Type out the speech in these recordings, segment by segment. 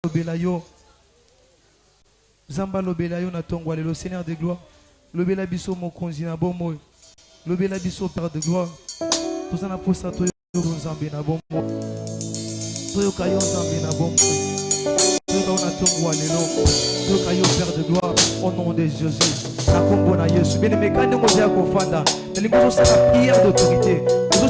lobela yo. Zamba lobela yo na tongwale le Seigneur de gloire. Lobela biso mokonzi na bomo. Lobela biso Père de gloire. Tous en aposta to yo nzambe na bomo. To yo kayo nzambe na bomo. To yo na tongwale lo. To yo kayo Père de gloire au nom de Jésus. Na kombo na Yesu. Bien aimé quand nous ya kofanda. Na lingo so sa prière d'autorité.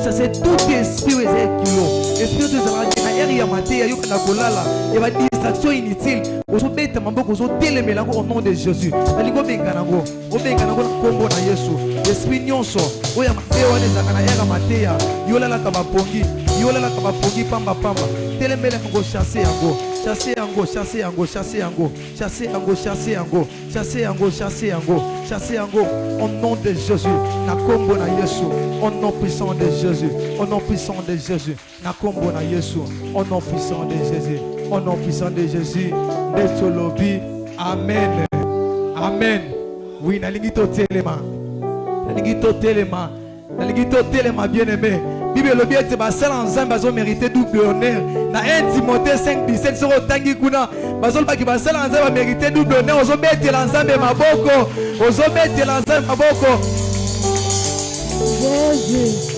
Ça c'est tout esprit esprit de Zalaki na eri ya maté yo na kolala et va distraction inutile ozo beta mamboko ozo telemela au nom de Jésus alingo benga nango obenga nango na kombo na Yesu esprit nyonso oya maté wana ezaka na eri maté yolala ka bapongi pamba telemela ngo chasser yango chasser yango chasser yango chasser yango chasser yango chasser yango chasser yango chasser yango chasser yango au nom de Jésus na kombo na Yesu au nom puissant de Jésus au nom puissant de Jésus na kombo na Yesu au nom puissant de Jésus au nom puissant de Jésus netolobi amen amen oui nalingi to telema bien aimé Bible le bien te basala ensemble bazo mériter double honneur na 1 Timothée 5:17 soro tangi kuna bazo baki basala ensemble ba mériter double honneur ozo metela ensemble maboko Jésus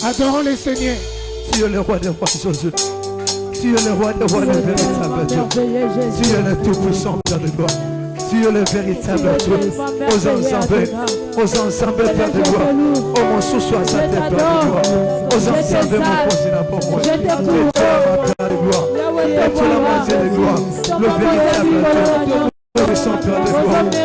Adorons le Seigneur. Tu es le roi des rois, Jésus. Tu es le roi des rois, le véritable Dieu. Tu es le tout-puissant Père de gloire. Tu es le véritable Dieu. Aux ensembles, Père de gloire. Oh mon sous soit sa tête, Père de gloire. Aux ensembles, mon cousin, pour moi. Tu es Père de gloire. Tu es la moitié de gloire. Le véritable Dieu. Le puissant Père de gloire.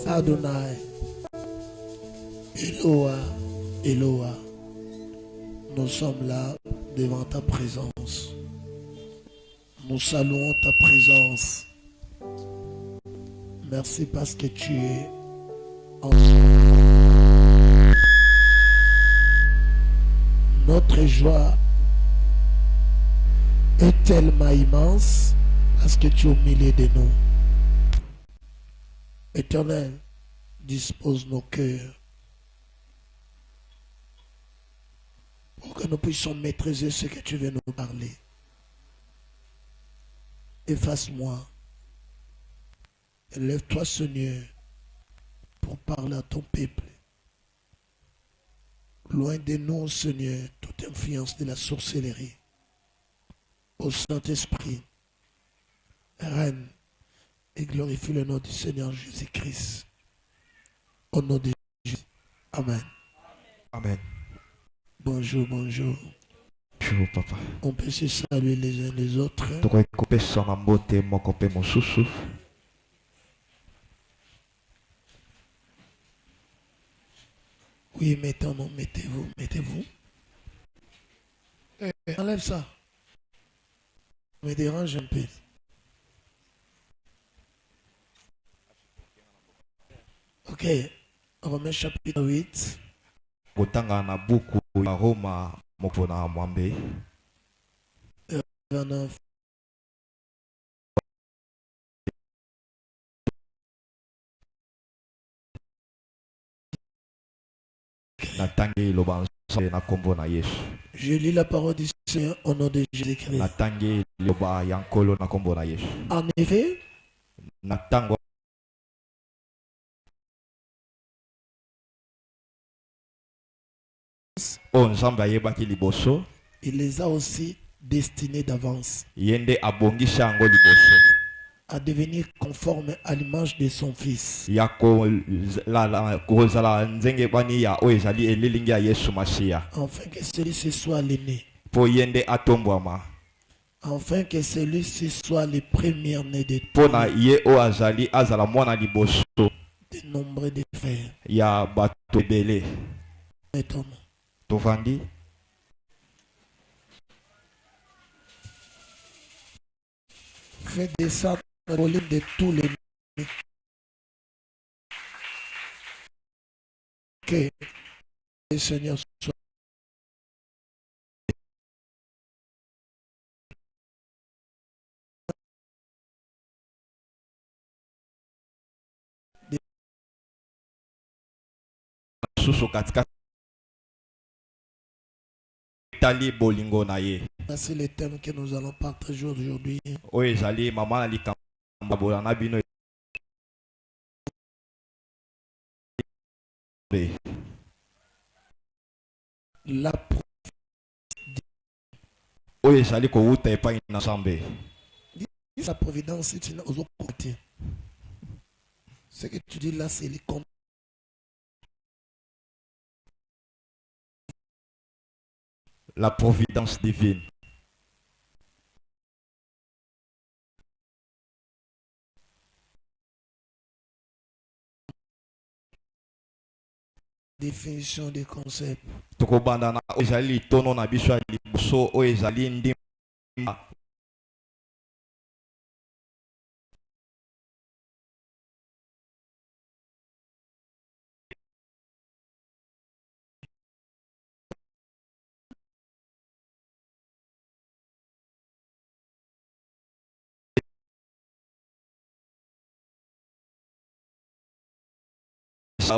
Adonai, Eloa, Eloa, nous sommes là devant ta présence. Nous saluons ta présence. Merci parce que tu es en notre joie est tellement immense parce que tu es au milieu de nous. Éternel, dispose nos cœurs pour que nous puissions maîtriser ce que tu veux nous parler. Efface-moi. Lève-toi, Seigneur, pour parler à ton peuple. Loin de nous, Seigneur, toute influence de la sorcellerie. Au Saint-Esprit, règne et glorifie le nom du Seigneur Jésus-Christ. Au nom de Jésus. Amen. Amen. Bonjour, bonjour. Bonjour, papa. On peut se saluer les uns les autres. Oui, mettez-vous, mettez-vous. Enlève ça. Me dérange un peu. Ok. Romains chapitre 8. Kotanga na buku ya Roma mopona mwambe. 29. Natangi loba na kombo na Yesu. Je lis la parole du Seigneur au nom de Jésus-Christ. Natangi loba yankolo na kombo na Yesu. En effet, Natango o nzambe ayebaki liboso, il les a aussi destinés d'avance yende abongisha yango liboso à devenir conformes à l'image de son Fils, ya kozala nzenge bani ya oyo ezali elilingi ya Yesu Masiya, afin que celui-ci soit l'aîné, po yende atombwama, afin que celui-ci soit le premier-né de po na ye o azali azala mwana liboso de nombreux de frères. ya bato ebele. Mettons. Tovandi Fais descendre le volume de tous les que le Seigneur soit. susu katika tali bolingo na ye. C'est le thème que nous allons partager aujourd'hui. Oyo ezali mama na likambo bolana bino La oyo ezali kowuta epai na Nzambe. sa providence, c'est une aux côtés. Ce que tu dis là, c'est les comptes. La providence divine. Définition des concepts. Tokobanda na oyo ezali tono na biso ya liboso oyo ezali ndima.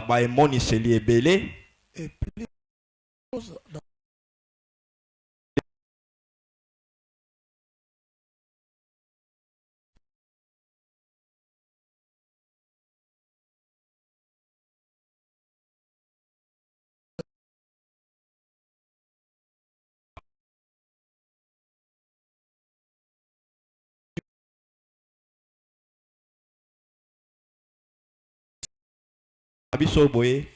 Ba emoniseli ebele Et plus dans biso boye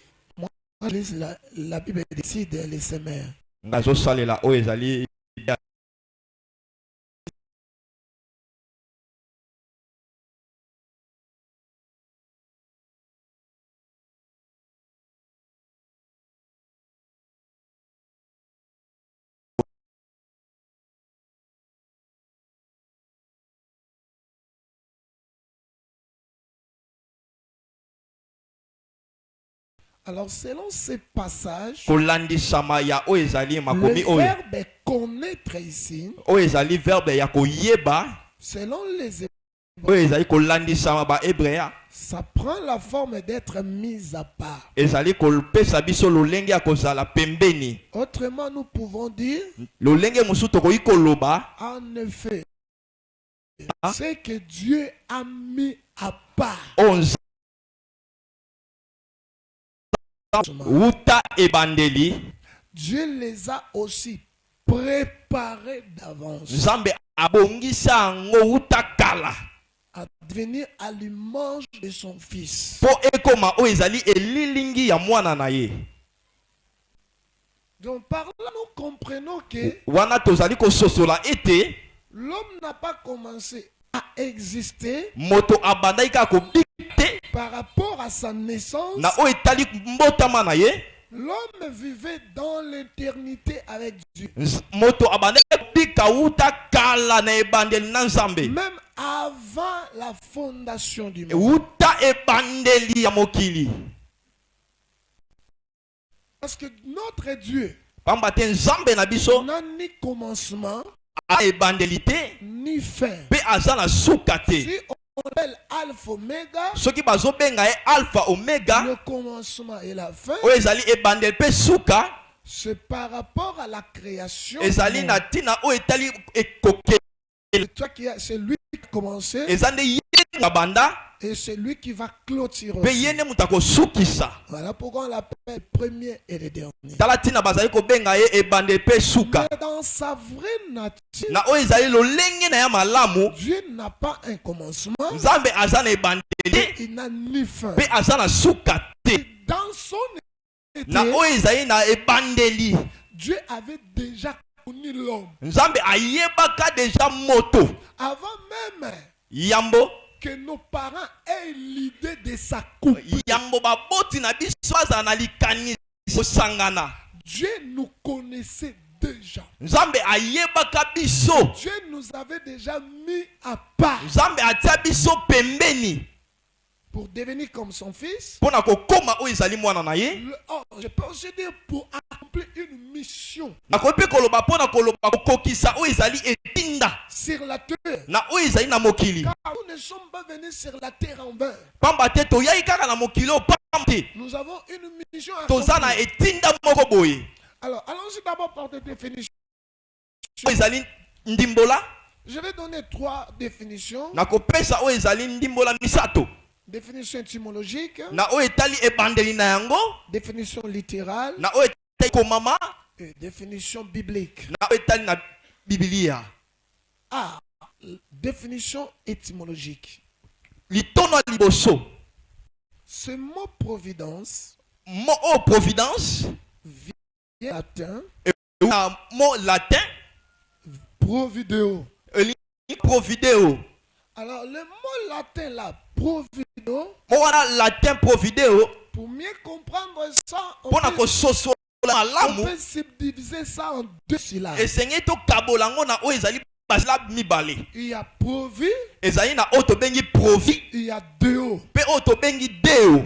la Bible décide les semeurs. ngazo salela oyo ezali Alors, selon ces passages, kolandisama ya oyo ezali makomi le oyo verbe connaître ici, oyo ezali verbe ya koyeba selon les oyo ezali kolandisama ba hebrea ça prend la forme d'être mis à part. ezali kopesa biso lolenge ya kozala pembeni. Autrement, nous pouvons dire, Lolenge mosusu tokoki koloba en effet, c'est que Dieu a mis à part. onze wuta ebandeli Dieu les a aussi préparés d'avance Nzambe abongisa yango wuta kala à devenir à l'image de son Fils. po ekoma oyo ezali elilingi ya mwana na ye. Donc par là, nous comprenons que Wana tozali kososola ete l'homme n'a pas commencé à exister moto abandaki kaka kobika te par rapport à sa naissance. na oyo etali mbotama na ye. L'homme vivait dans l'éternité avec Dieu. Moto abandaki kobika wuta kala na ebandeli na Nzambe. Même avant la fondation du monde. Wuta ebandeli ya mokili. Parce que notre Dieu pamba te nzambe na biso n'a ni commencement a ebandeli ni fin. pe aza na suka te. Si on appelle Alpha Omega, Soki bazobenga ye alpha omega le commencement et la fin, oyo ezali ebandeli pe suka c'est par rapport à la création. ezali du na monde. ntina oyo etali ekoke C'est lui qui a commencé eza nde ye na banda et c'est lui qui va clôturer. pe aussi. ye nde moto akosukisa. Voilà pourquoi on l'appelle premier et le dernier. tala ntina bazali kobenga ye ebandeli pe suka Mais dans sa vraie nature, na oyo ezali lolenge na ya malamu. Dieu n'a pas un commencement, Nzambe aza na ebandeli il n'a ni fin. pe aza na suka te. Dans son Na été, oyo ezali na ebandeli Dieu avait déjà connu l'homme. Nzambe ayebaka deja moto Avant même yambo que nos parents aient l'idée de sa coupe. yambo baboti na biso azala na likanisi kosangana. Dieu nous connaissait déjà. Nzambe ayebaka biso. Dieu nous avait déjà mis à part Nzambe atia biso pembeni pour devenir comme son fils. mpona kokoma oyo ezali mwana na ye. Je peux aussi dire pour accomplir une mission nakoki mpe koloba mpona koloba kokokisa oyo ezali etinda sur la terre. na oyo ezali na mokili. Car nous ne sommes pas venus sur la terre en vain. Pamba te toyai kaka na mokili oyo pamba te Nous avons une mission à toza na accomplir. etinda moko boye Alors, allons-y d'abord par des définitions. oyo ezali ndimbola. Je vais donner 3 définitions. nakopesa oyo ezali ndimbola misato Définition étymologique, na oyo etali ebandeli na yango définition littérale na oyo etali komama et définition biblique. na oyo etali na bibilia. Ah, définition étymologique. litono ya liboso Ce mot providence mo oyo providence vient latin na mo latin provideo. elingi provideo. Alors, le mot latin là, provideo, mo wana latin provideo pour mieux comprendre ça, on mpona peut, kososola malamu subdiviser ça en 2 syllabes. esengi tokabola yango na oyo ezali basilabe mibale. Il y a provi, ezali na oyo tobengi provi il y a deo. mpe oyo tobengi deo.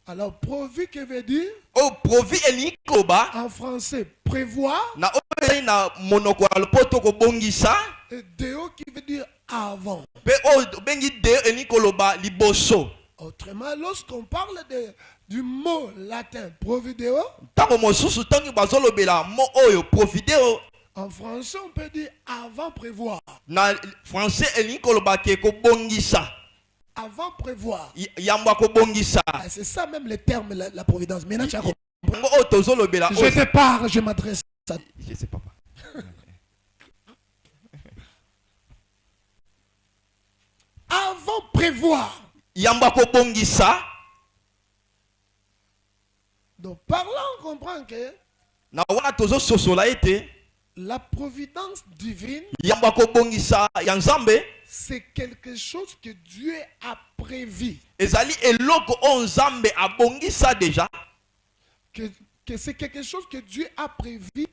Alors, provi, que veut dire oyo provi elingi koloba en français prévoir, na oyo ezali na monoko ya lopoto kobongisa et deo qui veut dire avant. mpe oyo tobengi deo elingi koloba liboso. Autrement, lorsqu'on parle du mot latin provideo, ntango mosusu ntango bazolobela mo oyo provideo en français, on peut dire avant prévoir. na français elingi koloba ke kobongisa Avant prévoir. yambo ya kobongisa. Ah, c'est ça même le terme, la providence. Maintenant, tu as compris. yango oyo tozolobela Je te parle, je m'adresse à toi. je sais papa. Avant prévoir. yambo ya kobongisa. Donc, par là, on comprend que na wana tozososola ete la providence divine, yambo ya kobongisa ya nzambe c'est quelque chose que Dieu a prévu. ezali eloko oyo nzambe abongisa deja. Que c'est quelque chose que Dieu a prévu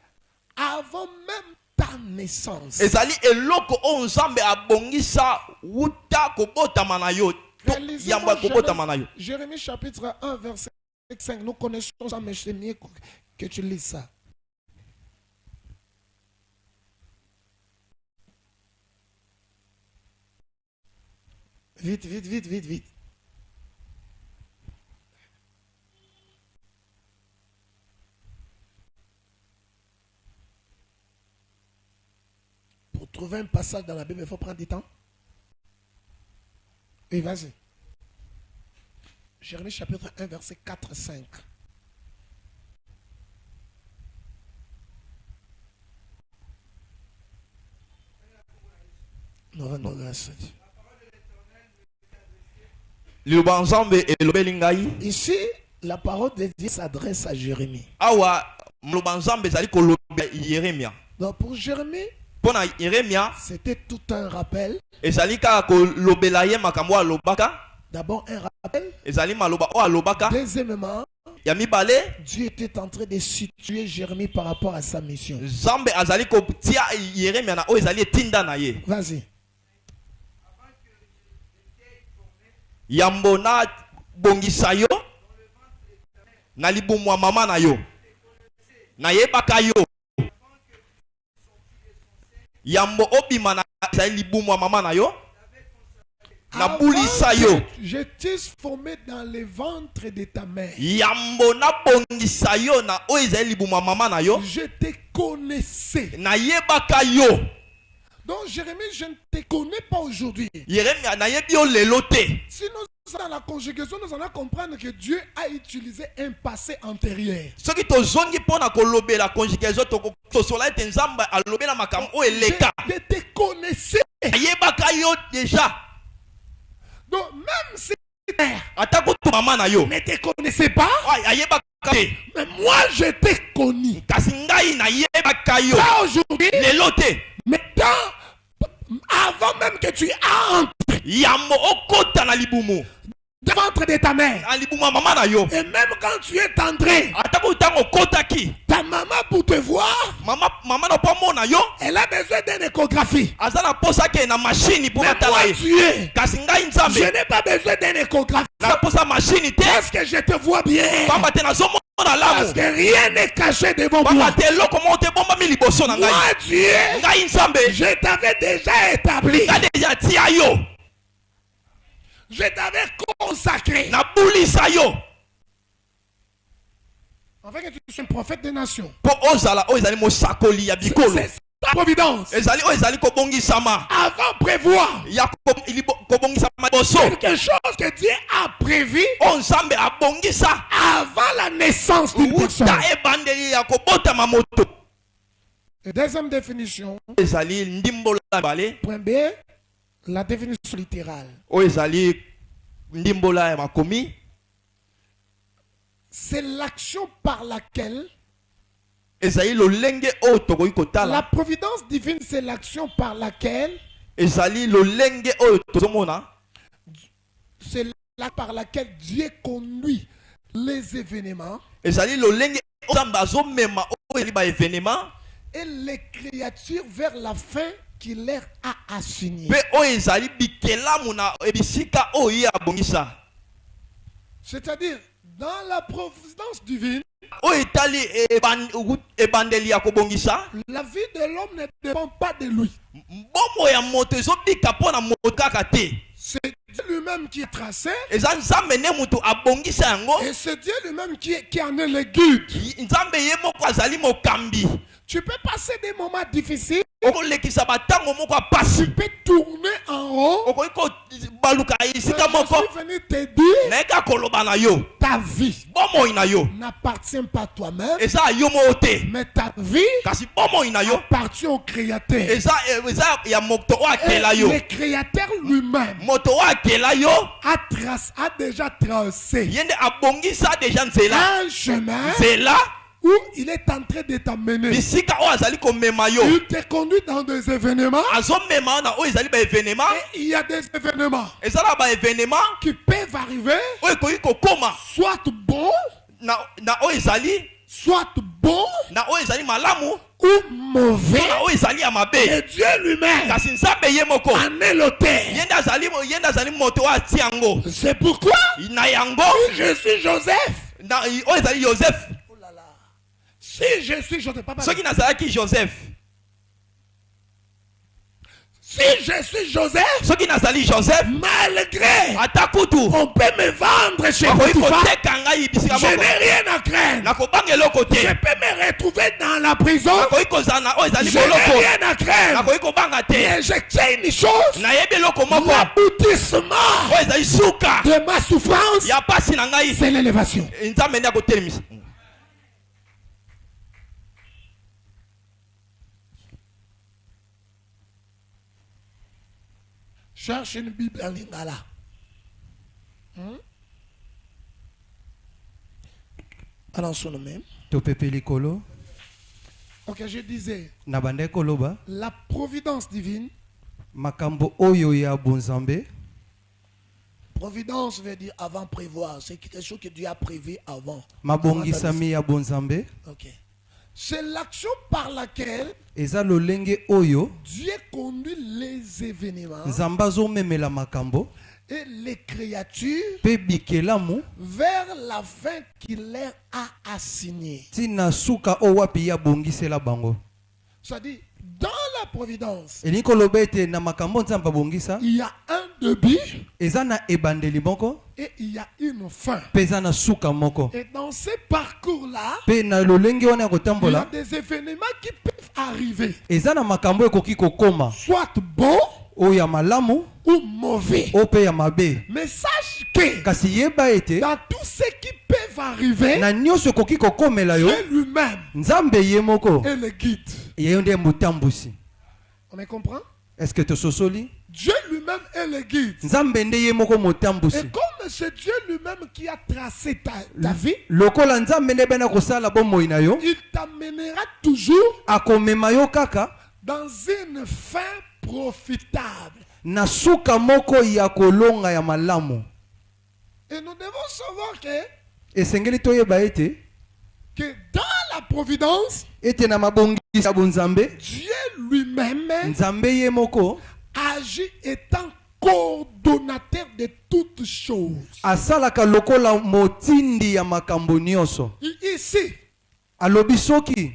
avant même ta naissance. ezali eloko oyo nzambe abongisa wuta kobotama na yo to yambo ya kobotama na yo. Jérémie chapitre 1 verset 5. Nous connaissons ça, mais c'est mieux que tu lis ça. Vite, vite, vite, vite, vite. Pour trouver un passage dans la Bible, il faut prendre du temps. Oui, vas-y. Jérémie chapitre 1, verset 4 5. Non, non, grâce à Dieu. liloba nzambe elobeli ngai. Ici, la parole de Dieu s'adresse à Jérémie. awa mloba nzambe ezali kolobela yeremia. Donc pour Jérémie, mpona yeremia c'était tout un rappel. ezali kaka kolobela ye makambo oyo alobaka. D'abord un rappel. ezali maloba oyo alobaka. Deuxièmement, ya mibale Dieu était en train de situer Jérémie par rapport à sa mission. nzambe azali kotia yeremia na oyo ezali etinda na ye. Vas-y. yambo na bongisa yo na libumu ya mama na yo. nayebaka yo yambo obima na ezali libumu ya mama na yo nabulisa yo je t'ai formé dans le ventre de ta mère. yambo nabongisa yo na oyo ezali libumu ya mama na yo Je te connaissais. nayebaka yo. Donc Jérémie, je ne te connais pas aujourd'hui. Yeremia nayebi yo lelo te. Si nous sommes dans la conjugation, nous allons comprendre que Dieu a utilisé un passé antérieur. Soki tozongi pona kolobela conjugaison tosola ete nzamba alobela makambo oyo eleka. Je te connaissais. Nayebaka yo déjà. Donc même si atako to mama na yo ne te connaissais pas, ayebaka te. mais moi je t'ai connu. Kasi ngai nayebaka yo. Pas aujourd'hui, Lelo te. mais avant même que tu entres yambo okota na libumu dans le ventre de ta mère, na libumu ya mama na yo. et même quand tu es entré, Atako tango okotaki ta maman pour te voir, mama na po mona yo elle a besoin d'une échographie. aza na posa ke na machine po Mais matala moi ye. tu es, Kasi ngai je nzambe n'ai pas besoin d'une échographie. na posa machine te. Parce que je te vois bien. Pamba te nazomona Parce lamu. que rien n'est caché devant moi. Pamba te eloko moko te bombami liboso na ngai. Moi Dieu, Ngai nzambe je t'avais déjà établi. ngai deja tia yo Je t'avais consacré. nabulisa yo Afin que tu sois un prophète des nations. po ozala oyo ezali mosakoli ya bikolo. C'est ta providence. Ezali oyo ezali kobongisama Avant prévoir ya kobongisama liboso quelque chose que Dieu a prévu oyo nzambe abongisa avant la naissance d'une personne. wuta ebandeli ya kobotama moto. Et deuxième définition. Ezali ndimbola bale Point B, la définition littérale. oyo ezali ndimbola ya makomi. C'est l'action par laquelle Ezali lolenge oyo tokoki la kotala. providence divine, c'est l'action par laquelle Ezali lolenge oyo tozomona. c'est là par laquelle Dieu conduit les événements Ezali lolenge nzambe azomema oyo ezali ba événement et les créatures vers la fin qu'il leur a assigné. pe oyo ezali bikelamu na ebisika oyo ye abongisa. C'est-à-dire, dans la providence divine, Oyo etali ebandeli ya kobongisa. la vie de l'homme ne dépend pas de lui. Mbongo ya moto ezobika mpona moto kaka te. C'est Dieu lui-même qui est tracé Eza nzambe ne moto abongisa yango. et c'est Dieu lui-même qui en est le guide. Nzambe ye moko azali mokambi. Tu peux passer des moments difficiles, Okolekisa batango moko ya pasi. tu peux tourner en rond. Okoki kobaluka Mais esika moko. je suis venu te dire, Naika koloba na yo. ta vie Bomoi na yo. n'appartient pas à toi-même, Eza yo moko te. mais ta vie Kasi bomoi na yo. appartient au Créateur. Eza ya moto oyo Et akela yo. le Créateur lui-même Moto oyo akela yo. a déjà tracé Ye nde abongisa deja nzela. un chemin Nzela où il est en train de t'amener. bisika oyo azali komema yo. Il te conduit dans des événements Azomema na oyo ezali ba événement. et il y a des événements Ezala ba événement qui peuvent arriver, oyo ekoki kokoma soit bons, na oyo ezali soit bons na oyo ezali malamu ou mauvais. na oyo ezali ya mabe. Et Dieu lui-même Kasi nzambe ye moko en est l'auteur. ye nde azali moto oyo atia yango C'est pourquoi na yango je suis Joseph. oyo ezali Joseph. Oh là là. Si je suis Joseph, papa. Soki nazalaki Joseph. Si je suis Joseph, Soki nazali Joseph. malgré Ata kutu on peut me vendre chez bakoki Potiphar, koteka ngai bisika je n'ai moko rien à craindre. nakobanga eloko te. Je peux me retrouver dans la prison, Nakoki kozala na oyo ezali je n'ai boloko rien à craindre. nakoki kobanga te. Mais je tiens une chose, Nayebi eloko moko l'aboutissement oyo ezali suka de ma souffrance, ya pasi na ngai c'est l'élévation. nzambe nde akotelemisa. Cherche une Bible en lingala. Alors, son nom même. topepe likolo Ok, je disais, na bande koloba la providence divine, makambo oyo ya bonzambe. providence veut dire avant prévoir, c'est quelque chose que Dieu a prévu avant. Mabongisami ya bonzambe Ok. C'est l'action par laquelle eza lolenge oyo Dieu conduit les événements nzambe azomemela makambo et les créatures pe bikelamu vers la fin qu'il leur a assignée. tina suka o wapi ya bongisela bango. C'est-à-dire, dans la providence, Elingi koloba ete na makambo nzambe abongisa il y a un début eza na ebandeli moko et il y a une fin. pe eza na suka moko. Et dans ce parcours-là, Pe na lolenge wana ya il y a kotambola des événements qui peuvent arriver, eza na makambo ekoki kokoma soit bons oyo ya malamu ou mauvais. o pe ya mabe. Mais sache que Kasi yeba ete dans tout ce qui peut arriver, na nyonso ekoki kokomela yo Dieu lui-même nzambe ye moko est le guide. ye nde motambusi. On me comprend? Est-ce que tososoli? Dieu lui-même est le guide. Nzambe nde ye moko motambusi. Et comme c'est Dieu lui-même qui a tracé ta vie, Lokola nzambe nde bena kosala bomoi na yo il t'amènera toujours akomema yo kaka dans une fin profitable. na suka moko ya kolonga ya malamu. Et nous devons savoir que Esengeli toyeba ete dans la providence, ete na mabongisi ya bonzambe Dieu lui-même nzambe ye moko agit étant coordonnateur de toutes choses. asalaka lokola motindi ya makambo nyonso. Ici, Alobi soki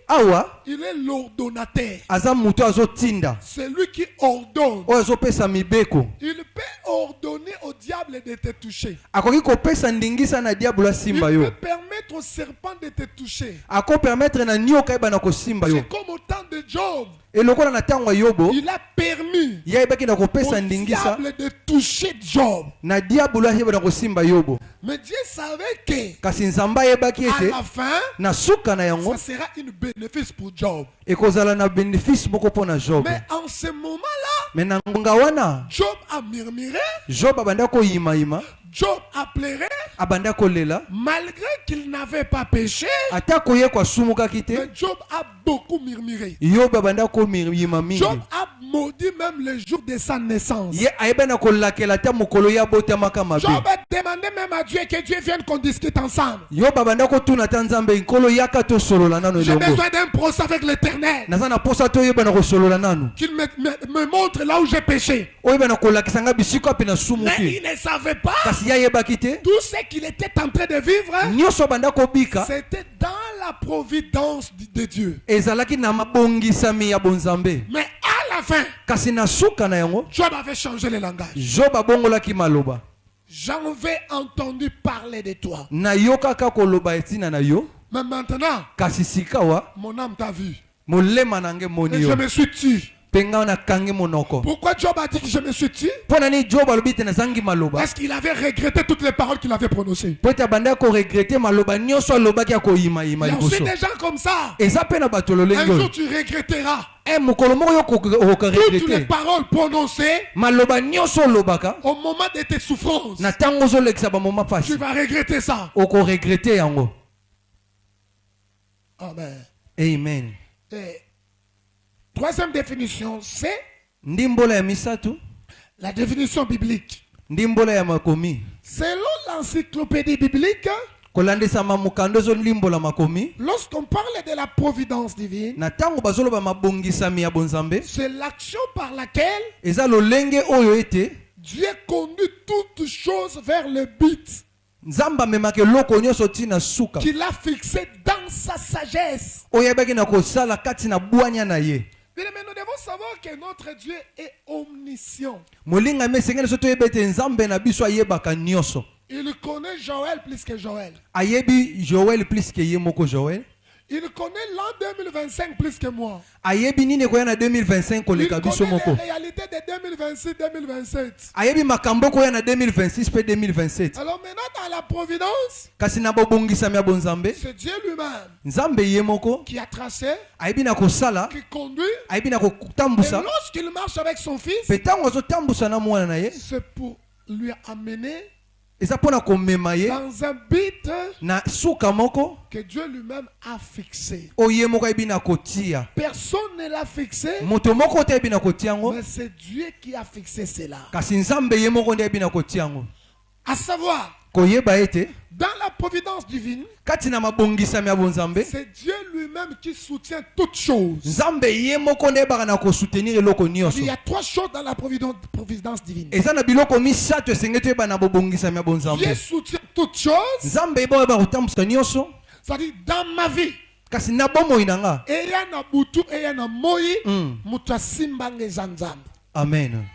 awa il est l'ordonnateur. aza muto azotinda C'est lui qui ordonne. oyo azopesa mibeko. Il peut ordonner au diable de te toucher. Akoki kopesa ndingisa na diablo Il asimba yo. peut permettre au serpent de te toucher. Ako permettre na nyoka eba na kosimba yo. C'est comme au temps de Job. Et lokola na tango ya Yobo Il a permis ya ebaki na au kopesa ndingisa diable de toucher Job. na diablo eba na kosimba Yobo. Mais Dieu savait que Kasi nzamba yebaki à ete la fin, na suka na yango ça sera une bénéfice pour Job. ekozala na bénéfice moko pona Job. Mais en ce moment-là, Mais na ngonga wana Job a murmuré, Job abanda ko yima yima, Job a pleuré, abanda kolela, malgré qu'il n'avait pas péché. ata koye kwa sumuka Mais kite. Job a beaucoup murmuré. Yob abanda ko yima mingi. Job a maudit même le jour de sa naissance. Ye ayebana kolakela ta mokolo ya botamaka mabe. Job a demandé même à Dieu que Dieu vienne qu'on discute ensemble. Yob abanda ko tuna ta nzambe nkolo yaka to solola nano J'ai elongo. besoin d'un procès avec l'Éternel. Naza na posa to yebana ko solola nano. Qu'il me montre là où j'ai péché. Oyebana kolakisa nga bisiko ape na Mais sumuki. il ne savait pas. Kasi ya yebaki te. Tout ce qu'il était en train de vivre, Nyonso banda ko bika. c'était dans la providence de Dieu. Ezalaki na mabongisami ya bonzambe. Mais à la fin, Kasi na suka na yango Job avait changé le langage. Job abongolaki maloba. J'avais entendu parler de toi. Na yo kaka koloba etina na yo. Mais maintenant, Kasi sikawa mon âme t'a vu. molema nange moni Et je yo. me suis tué. Penga na kangi monoko. Pourquoi Job a dit que je me suis tué? Pona ni Job alobi te na zangi maloba. Parce qu'il avait regretté toutes les paroles qu'il avait prononcées. Pota banda ko regretter maloba nyonso alobaki akoyima Il yima y a aussi liboso. des gens comme ça. Eza pe na bato Un jour lolenge. tu regretteras Mokolo moko yo ko toutes les regretter. paroles prononcées Maloba nyonso lobaka au moment de tes souffrances. na tango zo lekisa ba moma Tu pasi. vas regretter ça. Oko regretter yango. Amen. Amen. Et troisième définition, c'est Ndimbola ya misatu, la définition biblique. ndimbola ya makomi. Selon l'encyclopédie biblique, Kolandesa mamukando zo ndimbola makomi. lorsqu'on parle de la providence divine, Na tango bazoloba mabongisami ya bonzambe, c'est l'action par laquelle eza lolenge oyo ete Dieu conduit toutes choses vers le but Nzamba memake loko nyonso tina suka. qu'il a fixé dans sa sagesse. Oyebaki na kosala kati na bwanya na ye. Mais nous devons savoir que notre Dieu est omniscient. Molinga mesengene soto yebete nzambe na biso ayebaka nyonso. Il connaît Joël plus que Joël. Ayebi Joël plus que ye moko Joël. Il connaît l'an 2025 plus que moi. Ayebi nini koya na 2025 Il koleka biso connaît moko. les réalités de 2026-2027. Ayebi makambo koya na 2026 pe 2027. Alors maintenant dans la providence, Kasi na bobongisami ya bonzambe, c'est Dieu lui-même nzambe ye moko qui a tracé, ayebi na kosala, qui conduit. ayebi na Et kotambusa. lorsqu'il marche avec son fils, Pe tango azotambusa na mwana na ye, c'est pour lui amener eza pona komema ye dans un but na suka moko que Dieu lui-même a fixé. oye moko ayebi na kotia. Personne ne l'a fixé, Moto moko te ayebi na kotia yango, mais c'est Dieu qui a fixé cela. kasi nzambe ye moko nde ayebi na kotia yango. À savoir, Dans la providence divine, katina mabongisami ya bonzambe c'est Dieu lui-même qui soutient toutes choses. nzambe ye moko nde ebaka na kosoutenir eloko Il nyonso. y a 3 choses dans la providence divine. eza na biloko misato esengeli toyeba na bobongisami ya Dieu bonzambe. soutient toutes choses. nzambe eba oyeba kotambusa nyonso C'est-à-dire dans ma vie. kasi na bomoi na nga. Eya na butu, eya na moi, mutu asimbanga eza nzambe. Amen.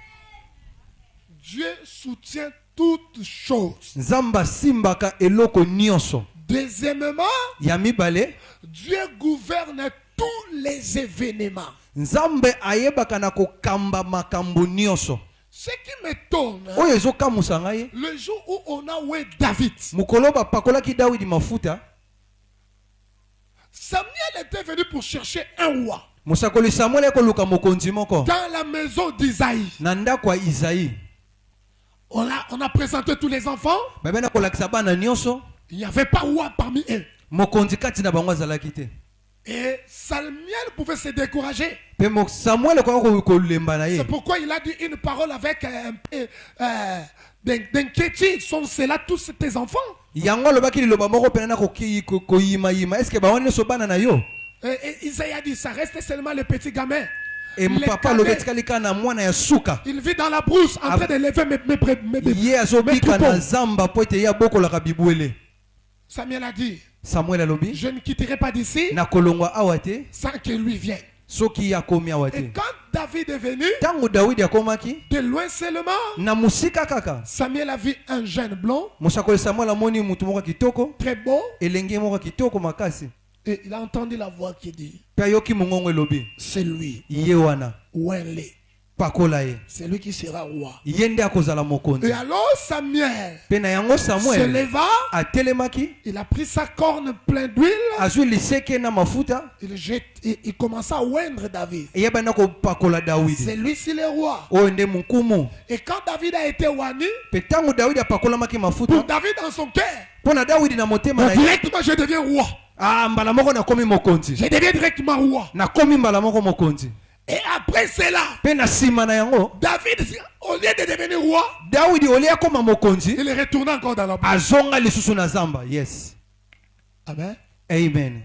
Dieu soutient toutes choses. nzambe asimbaka eloko nyonso. Deuxièmement, ya mibale Dieu gouverne tous les événements. nzambe ayebaka na kokamba makambo nyonso. Ce qui m'étonne, oyo ezokamusa ngai le jour où on a oué David, mokolo bapakolaki dawidi mafuta Samuel était venu pour chercher un roi mosakoli samuel ekoluka mokonzi moko dans la maison d'Isaïe. na ndako ya Isaïe. On a présenté tous les enfants. babena kolakisa bana nyonso Il n'y avait pas roi parmi eux. mokonzi kati na bango azalaki te. Et Samuel pouvait se décourager. pe samuel ekoka kolemba na ye. C'est pourquoi il a dit une parole avec d'inquiétude. Sont là tous tes enfants? yango alobaki liloba moko pena na koyimayima eske bango nyonso bana na yo. Et Isaïe a dit ça reste seulement le petit gamin. e papa alobi etikali kaka na mwana ya suka. Il vit dans la brousse en train de lever mes ye azobika na zamba po ete ye abokolaka bibwele. Samuel a dit, samuel alobi je ne quitterai pas d'ici na kolongwa awa te sans que lui vienne. soki akomi awa Et te. quand David est venu, ntango dawidi akomaki de loin seulement, na mosika kaka Samuel a vu un jeune blond, mosakoli samuel amoni mutu moko ya kitoko très beau, elenge moko ya kitoko makasi et il a entendu la voix qui dit, mpe ayoki mongongo elobi c'est lui, ye wana Ouenle, pakola ye c'est lui qui sera roi. ye nde akozala Et mokonzi. alors Samuel mpe na yango se samuel leva, atelemaki il a pris sa corne pleine d'huile, azwi liseke na mafuta il commença à oindre David. eyebana kopakola C'est dawidi lui-ci le roi. oyo nde mokumu. Et quand David a été oigné, mpe ntango dawidi apakolamaki pour mafuta David dans son cœur, mpo na dawidi na motema na ye directement je deviens roi. mbala moko nakomi mokonzi. Je deviens directement roi. nakomi mbala moko mokonzi. Et après cela, mpe na nsima na yango David, au lieu de devenir roi, dawidi olie akoma mokonzi il est retourné encore dans la brousse. azonga lisusu na zamba. Yes, Amen. amen.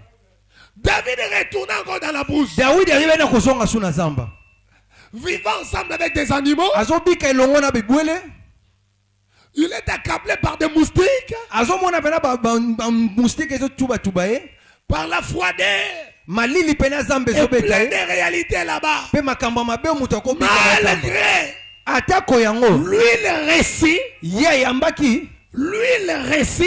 David est retourné encore dans la brousse, dawidi ayebani na kozonga su na zamba vivant ensemble avec des animaux. azobika elongo na bibwele. Il est accablé par des moustiques, azomona pena bamustike ezotuba ye par la froideur. malili pena zamba Et ezobeta plein ye de réalités là-bas. mpe makambo mabe moto akobika na zamba. Malgré atako yango lui le récit, ye ayambaki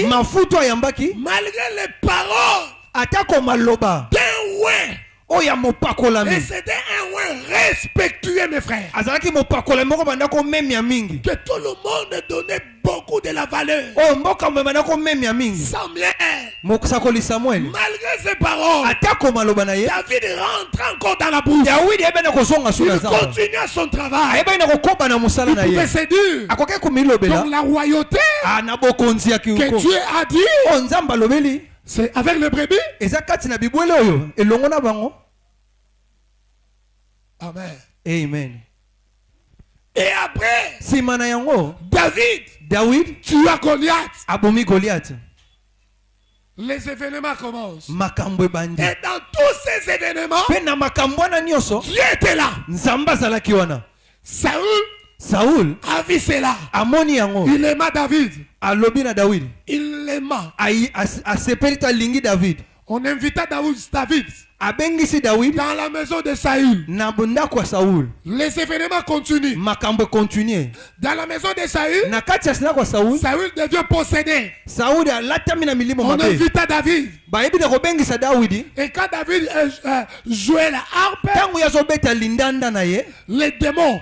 mafuta ayambaki malgré les paroles atako maloba d'un ouin. oyo ya Et mopakolami c'était un ouin respectueux, mes frères. azalaki mopakolami moko banda komemia mingi Que tout le monde donnait beaucoup de la valeur. oyo mboka mbe banda komemia mingi. Samuel, mosakoli samuel malgré ses paroles, atako maloba na ye David rentre encore dans la brousse. dawidi ayebani na kozonga su na Il zamba continue son travail. ayebani na kokoba na mosala Il na pouvait ye se dire, akoki komilobela donc la royauté na bokonzi ya que kiuko Dieu a dit, oyo nzambe alobeli c'est avec le brebis. eza kati na bibwele oyo elongo na bango. Amen. Amen. Et après, nsima na yango David tua Goliath. abomi goliath. Les événements commencent. makambo ebandi Et dans tous ces événements, mpe na makambo wana nyonso Dieu était là. nzambe azalaki wana. Saül a vu cela. amoni yango Il aima David. alobi na dawidi Il l'aima. asepeli to alingi david. On invita David abengisi dawidi dans la maison de Saül. na ndako ya saul. Les événements continuent. makambo continue Dans la maison de Saül, na kati ya ndako ya saul. Saül devient possédé. sauli alatami na milimo On mabe invita David. bayebi na kobengisa dawidi. Et quand David jouait la harpe, ntango ye azobeta lindanda na ye les démons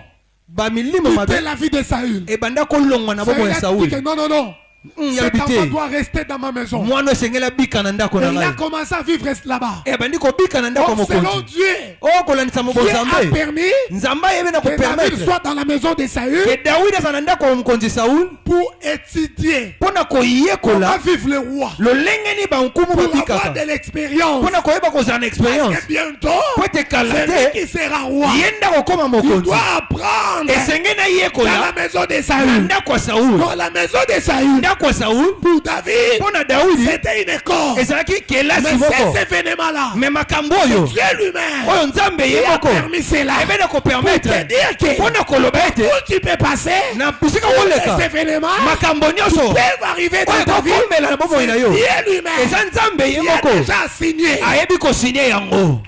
bamilimo mabe quittaient la vie de Saül. ebanda kolongwa na bobo Saül ya a dit sauli. que non. Cet enfant yabite doit rester dans ma maison. mwana esengeli abika na ndako Et na il a ngai. commencé à vivre là-bas. ebandi kobika na ndako ya Donc, selon mokonzi. Dieu, oyo kolandisa Dieu a mobonzambe permis nzambe ayebi na que David kopermetre soit dans la maison de Saül ke dawidi aza na ndako ya mokonzi saul pour étudier mpo na comment koyekola vivre le roi, lolenge nini bankumu pour avoir babikaka de l'expérience. mpo na koyeba kozala na experience Et bientôt, po ete kala celui te qui sera roi, ye nde akokoma il mokonzi doit apprendre esenge dans la nayekola maison de na Saül. ndako ya saul. Dans la maison de Saül, ya kwa Saul pour David, pona Daudi c'était une école. ezalaki kelasi Mais moko ces événements-là, mais makambo oyo Dieu lui-même oyo nzambe ye qui a moko permis cela. ebena ko permettre Pour te dire que pona koloba ete tout qui peut passer, na bisika tous koleka les événements makambo nyonso peuvent arriver dans oyo ta vie. kokomela na bomoi na yo Dieu lui-même eza nzambe ye qui a moko déjà signé. ayebi kosinye yango.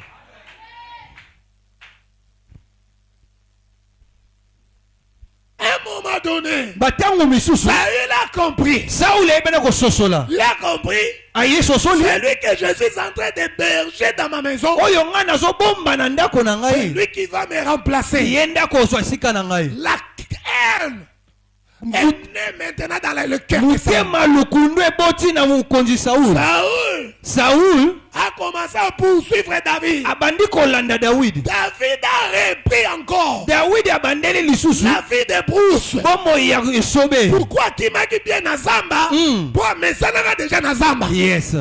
À un moment donné, batango misusu Saül a compris. Saul ayebena kososola Il a compris. aye sosoli C'est lui que je suis en train de berger dans ma maison. oyo ngai nazobomba na ndako na C'est ngai lui qui va me remplacer. ye ndako ozwa esika na ngai La haine est née maintenant dans le cœur de Saül. motema lukundu eboti na mokonzi Saul. Saul A commencé à poursuivre David. abandi kolanda David. David a repris encore David abandeli lisusu la vie de Bruce. bomoi ya esobe. Pourquoi tu m'as dit bien na Zamba? Pour mais ça n'a déjà na Zamba. Yes.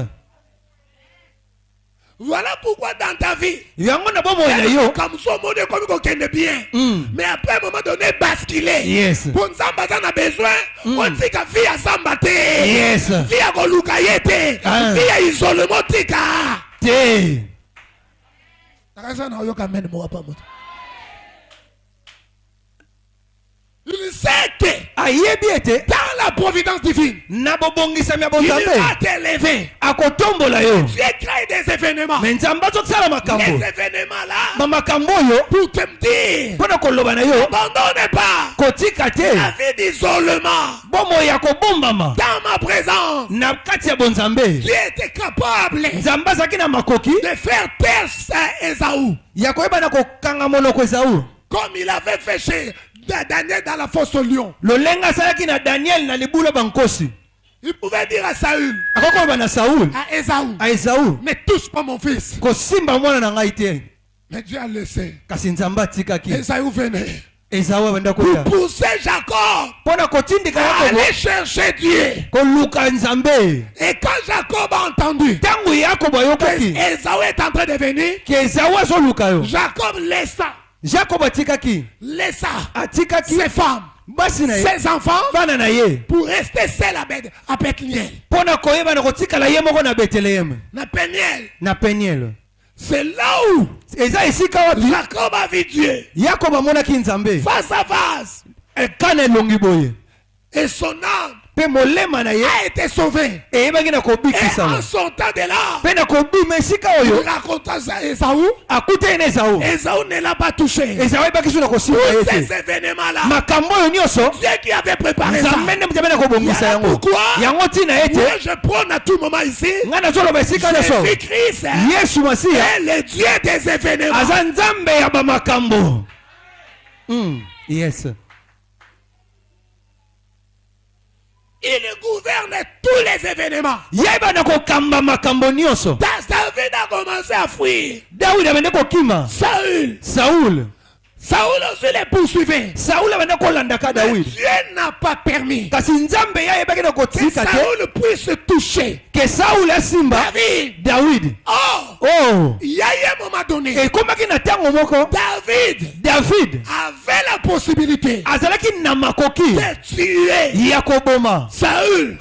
Voilà pourquoi dans ta vie, yango na bomoi na yo comme ça, mon Dieu, comme il bien. Mais après, à un moment donné, basculer. Yes. Pour Zamba, ça a besoin. On dit que vie à Zamba, Yes. vie à Golukayete, Ah. vie à isolement, tika. te Il sait que ayebi ete dans la providence divine, na bobongisami ya il va bonzambe t'élever. akotombola yo Tu as créé des événements. me nzambe azokosala Les makambo événements là, ma makambo oyo pour te dire, mpo na koloba na yo n'abandonne pas kotika te la vie d'isolement. bomoi ya kobombama Dans ma présence, na kati ya bonzambe tu étais capable nzambe azalaki na makoki de faire taire Esaü, ya koyeba na kokanga monoko Esawu comme il avait fait chez Daniel dans la fosse au lion. lolenge asalaki na Daniel na libula bankosi Il pouvait dire à Saül, akokoloba na Saul à Esaü, a Esawu ne touche pas mon fils. kosimba mwana na ngai te Mais Dieu a laissé. kasi nzambe atikaki Esaü venait Esawu abanda pour koya pousser Jacob mpo na kotindika à yakobo aller chercher Dieu. koluka nzambe Et quand Jacob a entendu ntango yakobo ayokaki que Esaü est en train de venir, ke Esawu azoluka yo Jacob Jakob atikaki laissa atikaki ses femmes, basi na ye ses enfants bana na ye pour rester seul à Bethléem. mpo na koyeba na kotikala ye moko na Beteleheme Na Peniel. na Peniel. C'est là où eza esika wapi Jacob a vu Dieu yakobo amonaki nzambe face à face. ekana elongi boye Et son âme mpe molema na ye a été sauvé. eyebaki na Et en kobikisama sortant de là, mpe na kobima esika il oyo raconta à Esaü. akuta ye na Esawu Esaü ne l'a pas touché. Esawu ayebaki so na kosimba ye Tous ces te événements-là, makambo oyo nyonso Dieu qui avait préparé ça. nzambe nde nzambe na kobongisa Voilà yango pourquoi yango ntina ete Moi, je prône à tout moment ici. ngai nazoloba esika nyonso Jésus-Christ yesu masiya est le Dieu des événements. aza nzambe ya bamakambo. Yes. Il gouverne tous les événements. yeba na kokamba makambo nyonso. David a commencé à fuir. Dawidi abende kokima Saul aussi les poursuivait. Saul abende kolandaka Mais Dawidi Dieu n'a pas permis kasi nzambe ye ayebaki na que kotika te Saül puisse toucher ke Saul asimba Dawidi. Oh il y a eu un moment donné, ekomaki na ntango moko David David avait la possibilité azalaki na makoki de tuer ya koboma Saul.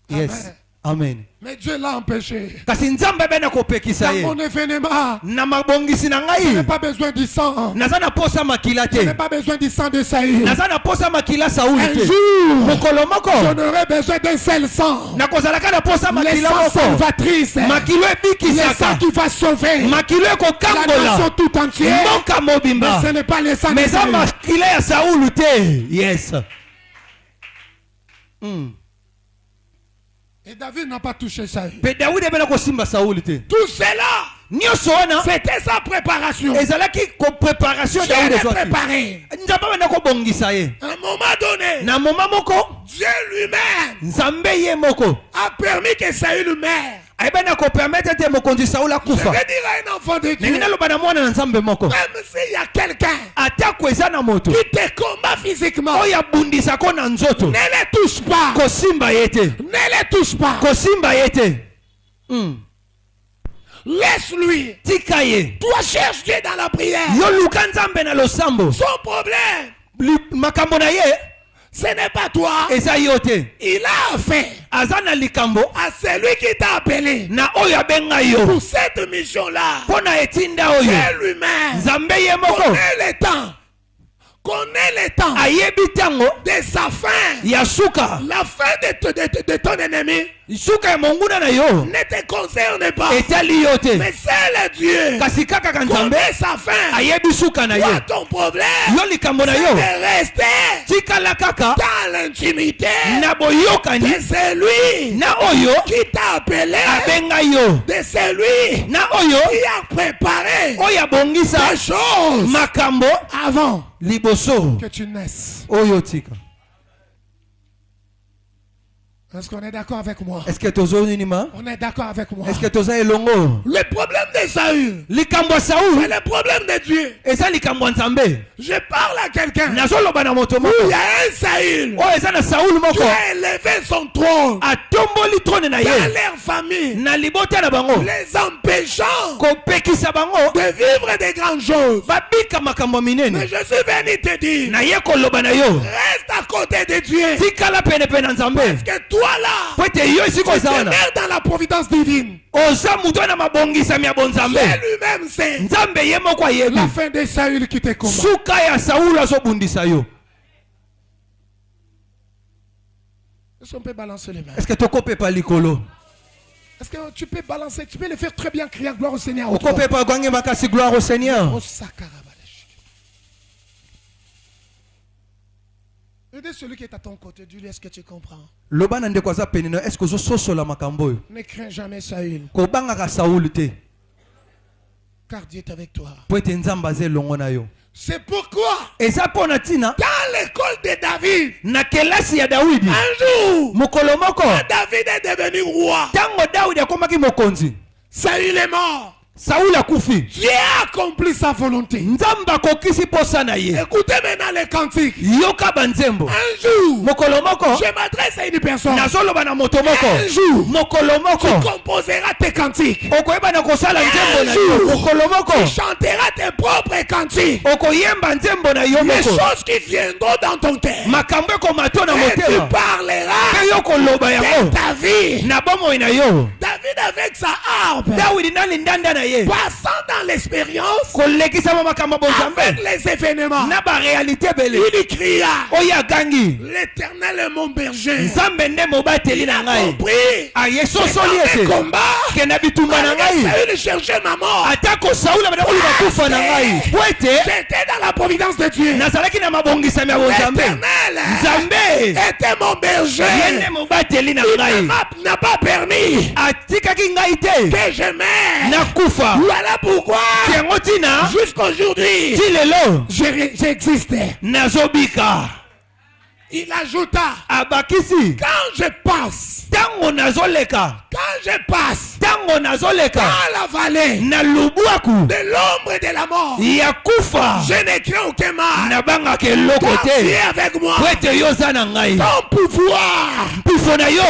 Yes. Amen. Mais Dieu l'a empêché. Kasi nzambe abende kopekisa Dans ye mon événement, na mabongisi na je n'ai ngai pas besoin du sang. naza na posa makila Je n'ai te pas besoin du sang de Saül. naza na posa makila Sauli Un te jour, mokolo moko j'en aurai besoin d'un seul sang. nakozalaka na posa Le makila sang moko salvatrice. makilo Le sang ebikisaka qui va sauver makilo la nation ekokangola tout entière. mboka Mais mobimba ce n'est pas le sang de mais eza Saül. makila ya Saulu te. Yes. Et David n'a pas touché Saül. mpe Dawidi abenda kosimba Sauli te Tout cela, nyonso wana c'était sa préparation. ezalaki kopréparation Dieu Dawidi l'a ezwaki préparé. nzambe abenda kobongisa ye À un moment donné, na moma moko Dieu lui-même nzambe ye moko a permis que Saül meure. ayebenda kopermettre te mokonzi Sauli Je akufa vais dire à un enfant de Dieu, ndenge naloba na mwana na nzambe moko même s'il y a quelqu'un atako eza na moto qui te combat physiquement, oyo abundisako na nzoto ne les touche pas. kosimba ye te Ne les touche pas. kosimba ye te. Laisse-lui. tika ye Toi, cherche Dieu dans la prière. yo luka nzambe na losambo Son problème, makambo na ye Ce n'est pas toi. eza yo te. Il a fait Aza na likambo à celui qui t'a appelé na oyo abenga yo pour cette mission-là. mpona etinda oyo. C'est lui-même. Nzambe ye moko Connaît le temps. Connaît le temps ayebi ntango de sa fin. ya suka. La fin de ton ennemi Suka ya monguna na yo ne te concerne pas. etali yo te. Mais c'est le Dieu. Kasi kaka ka Nzambe Connaît sa fin. ayebi suka na yo. Toi, ton problème, Yo likambo na c'est yo de rester tikala kaka dans l'intimité na boyokani de celui na oyo qui t'a appelé, abenga yo, de celui na oyo qui a préparé oyo abongisa des choses makambo avant liboso Que tu naisses. oyo tika. Est-ce qu'on est d'accord avec moi? Est-ce que tozo ninima? On est d'accord avec moi. Est-ce que toza elongo? le problème de Saül. Likambo C'est Saul le problème de Dieu. eza likambo Nzambe. Je parle à quelqu'un. Nazoloba na moto Il moko y a un Saül oyo eza na Saul qui moko a élevé son trône atomboli trône na dans ye leur famille, na libota na bango les empêchant kopekisa bango de vivre des grandes choses. babika makambo Mais minene. je suis venu te dire, Na ye koloba na yo reste à côté de Dieu. tikala penepene na Nzambe Parce que toi là, po ete yo esika tu oza wana demeures dans la providence divine. oza moto na mabongisami ya bonzambe. C'est lui-même c'est Nzambe ye moko ayebi La fin de Saül qui te combat. suka ya Saul azobundisa yo. Est-ce qu'on peut balancer les mains? Est-ce que tokopepa likolo? Est-ce que tu peux balancer? Tu peux le faire très bien, crier gloire au Seigneur. Au Okopepa gwange makasi gloire au Seigneur. Aidez celui qui est à ton côté. Dis-lui, est-ce que tu comprends? Loba na ndeko aza penino, est-ce que ozososola makambo oyo? Ne crains jamais Saül, Kobangaka Saul te car Dieu est avec toi. po ete Nzambe aza elongo na yo. C'est pourquoi Eza mpona ntina dans l'école de David, na kelasi ya Dawidi un jour, mokolo moko David est devenu roi. ntango Dawidi akomaki mokonzi, Saül est mort. Saul akufi, Dieu a accompli sa volonté. Nzambe akokisi posa na ye. Écoutez maintenant les cantiques. Yoka banzembo Un jour, mokolo moko je m'adresse à une personne. nazoloba na moto moko Un jour, mokolo moko tu composeras tes cantiques. okoyeba na kosala nzembo na yo. Mokolo moko Tu chanteras tes propres cantiques. okoyemba nzembo na yo Les moko, choses qui viendront dans ton cœur. makambo ekomato na Et tu motema parleras mpe yo koloba de yango ta vie. na bomoi na yo. David avec sa harpe, Dawidi na lindanda na ye passant dans l'expérience, kolekisama makambo avec bonzambe les événements, na barealité ebele il cria, oyo agangi l'Éternel est mon berger. nzambe nde mobateli na ngai Compris. aye sosoli Dans mes ete combats, kenda bitumba na malgré ngai Saül cherchait ma mort. atako Sauli abanda koluka kufa na ngai po ete J'étais dans la providence de Dieu. nazalaki na mabongisami ya bonzambe. L'Éternel Nzambe était mon ye berger. nde mobateli na Il ngai n'a pas permis atikaki ngai te que je meure. nakufa. Voilà pourquoi, yango ntina jusqu'aujourd'hui, ti lelo j'existe. nazobika. Il ajouta, Abakisi quand je passe, ntango nazoleka dans nazoleka la vallée na lubwaku de l'ombre et de la mort, ya kufa je ne crains aucun mal. nabangaka eloko Car tu es te avec moi. po ete yo oza na ngai. Ton pouvoir, mpifo na yo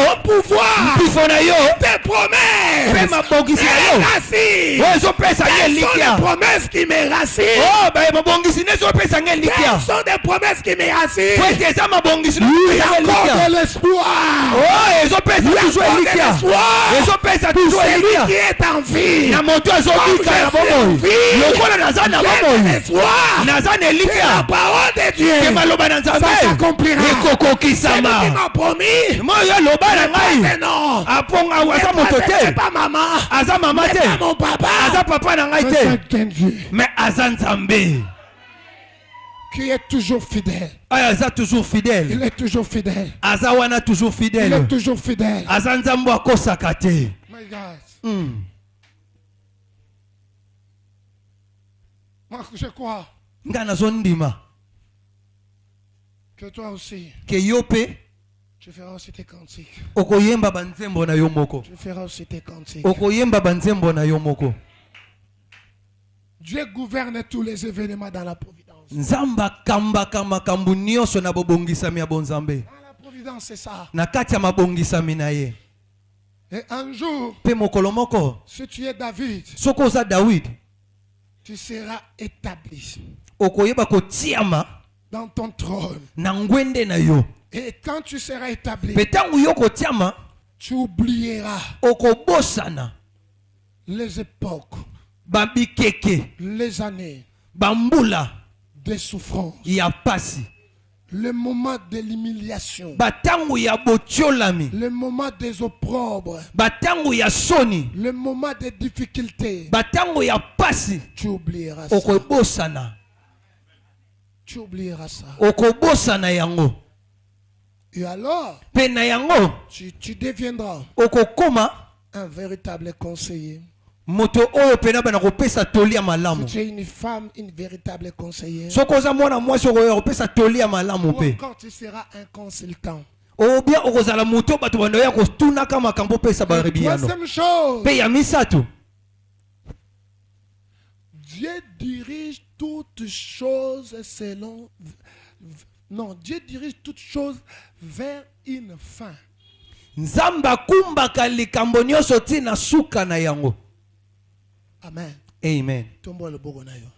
mpifo na yo tes promesses, mpe mabongisi na mes yo racines. oyo ezopesa ngai Quelles sont les elikya. promesses qui me racinent? Oh, mabongisi nde ezopesa ngai elikya Quelles sont des promesses qui me racinent? po ete eza mabongisi na Il ezopesa ngai accorde elikya. de l'espoir. Oh, ezopesa toujours elikya, ezopesa toujours Celui qui elikya est en vie. na moto azobika na bomoi lokola naza na bomoi L'espoir. naza na La elikya parole de ke Dieu. maloba na Ça Nzambe s'accomplira. C'est lui qui ekokokisama. m'a promis. Moyo aloba na ngai Mais non. aponga aza moto C'est te, pas maman. aza mama C'est pas te, mon papa. aza papa na ngai te, C'est un Dieu mais aza Nzambe qui est toujours fidèle. oyo aza toujours fidèle, Il est toujours fidèle. aza wana toujours Il est fidèle, toujours fidèle. aza Nzambe akosaka te. My God. Moi, je crois Nga nazondima que toi aussi, ke yo mpe tu feras aussi tes cantiques. okoyemba banzembo na yo moko, Tu feras aussi tes cantiques. okoyemba banzembo na yo moko. Dieu gouverne tous les événements dans la providence. Nzambe akambaka makambo nyonso na bobongisami ya bonzambe Dans la providence, c'est ça. na kati ya mabongisami na ye. Et un jour, Mpe mokolo moko si tu es David, soki oza Dawidi tu seras établi. okoyeba kotiama dans ton trône. na ngwende na yo. Et quand tu seras établi, Pe tangu yo kotiama tu oublieras okobosana les époques, babikeke les années bambula de souffrance, ya pasi le moment de l'humiliation, batangu ya botiolami le moment des opprobres, batangu ya soni le moment des difficultés. batangu ya pasi Tu oublieras ça. okobosana Tu oublieras ça. okobosana yango Et alors, pe na yango tu deviendras okokoma un véritable conseiller. moto oyo pena bana kopesa toli ya malamu. Si tu es une femme, une véritable conseillère. Soko za mwana mwasi oyo kopesa toli ya malamu Ou pe. encore tu seras un consultant. O bien okozala moto bato bando ya kostuna kama kambo pesa ba ribiano. Troisième chose, Pe ya misato. Dieu dirige toutes choses selon... Non, Dieu dirige toutes choses vers une fin. Nzamba kumbaka likambo nyonso tina suka na yango. Amen. Amen. Tombo le bogo na yo.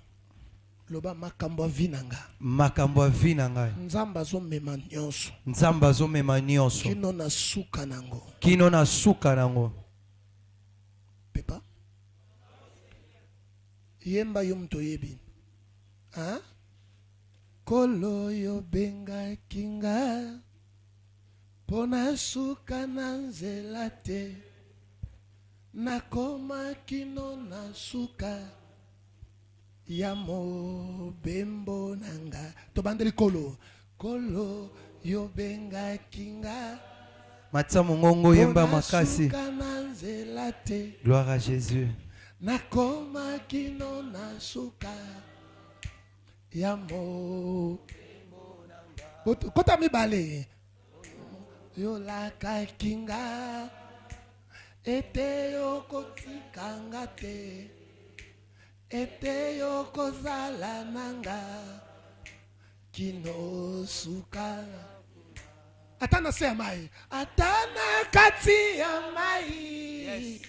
Loba makambo vinanga. Makambo ya vi na ngai. Nzamba zo mema nyonso. Nzamba azomema nyonso. Kino na suka nango. Kino na suka nango. Pepa. Yemba yo mto yebi. Hein? Kolo yo benga kinga. Pona suka na nzela te. Nakoma kino na suka. Ya mobembo nanga. Tobandeli kolo. Kolo yo benga kinga. Matsa mongongo yemba makasi. Pona suka na nzela te. Gloire à Jésus. Nakoma kino na suka. Ya mo. Kota mi bale. Yo laka kinga. Ete yo kotikanga te. Ete yo kozala nanga. Kino suka. Atana se amai. Atana kati amai.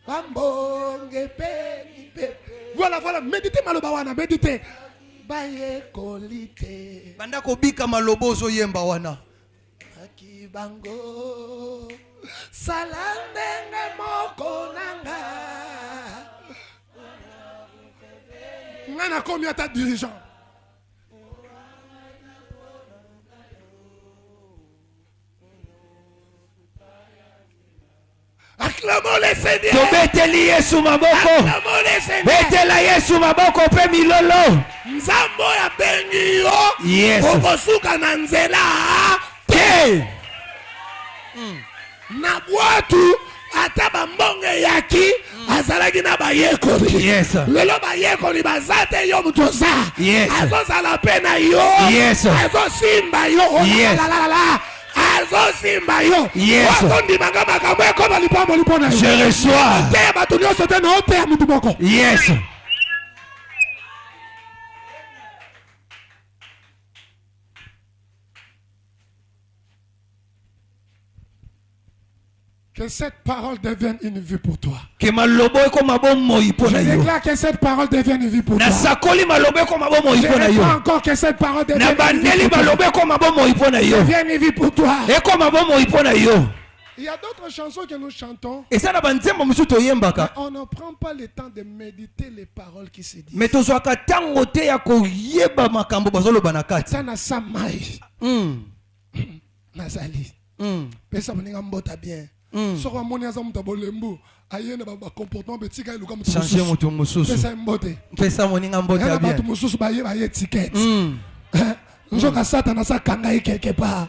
Bambonge pe. Voilà, voilà. Méditez malobawana. Méditez. Baye kolite. Banda kobika malobozo yemba wana. Akibango. Salandenge moko nanga. Ngana combien ta dirigeant? Acclamons le Seigneur. Tobeteli Yesu maboko. Acclamons le Seigneur. Betela Yesu maboko pe milolo. Nzambo ya bengi yo. Yes. Okosuka na nzela. Te. Na bwatu ata bambonge yaki azalaki na bayekoli. Yes. Lelo bayekoli bazate yo mutoza. Yes. Azozala pe na yo. Yes. Azosimba yo. Yes. Azosimba yo. Yes. Wakondimanga makambo ekoma lipambo lipona yo. Je reçois. Te bato nyonso te na oteya mutu moko. Yes. Que cette parole devienne une vie pour toi. Que malobo ekoma bomoi Je pona yo. déclare que cette parole devienne une vie pour toi. Na sakoli malobo ekoma bomoi Je pona yo. déclare encore que cette parole Na devienne une vie bandeli pour toi. malobo ekoma bomoi pona yo. Devienne une vie pour toi. Ekoma bomoi pona yo. Il y a d'autres chansons que nous chantons. Esa na banzembo musu toyembaka. On ne prend pas le temps de méditer les paroles qui se disent. Mais tozwaka tango te ya koyeba makambo bazoloba na kati. Ça n'a sa maille. Nazali. Pesa moninga mbota bien. Soko moni aza muta bolembu. Ayena ba comportement betika iluka mutu. Changer mutu mususu. Pesa mbote. Pesa moninga mbota Yana bien. batu mususu baye ticket. Njoka satana sa kanga quelque part.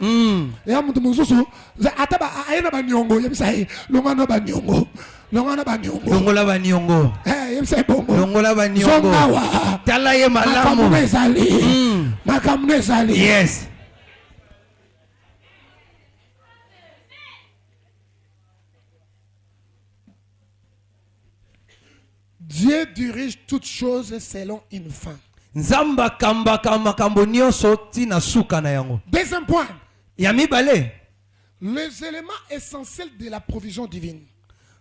Ya mutu mususu ata ba ayena ba nyongo yebisa longana ba nyongo. Longana ba nyongo. Longola ba nyongo. Yebisa bongo. Longola ba nyongo. Zongawa. Tala ye malamu. Makamune ezali. Yes. Dieu dirige toutes choses selon une fin. Nzamba kambaka makambo nyonso tina suka na yango. Deuxième point. Ya mibale. Les éléments essentiels de la provision divine.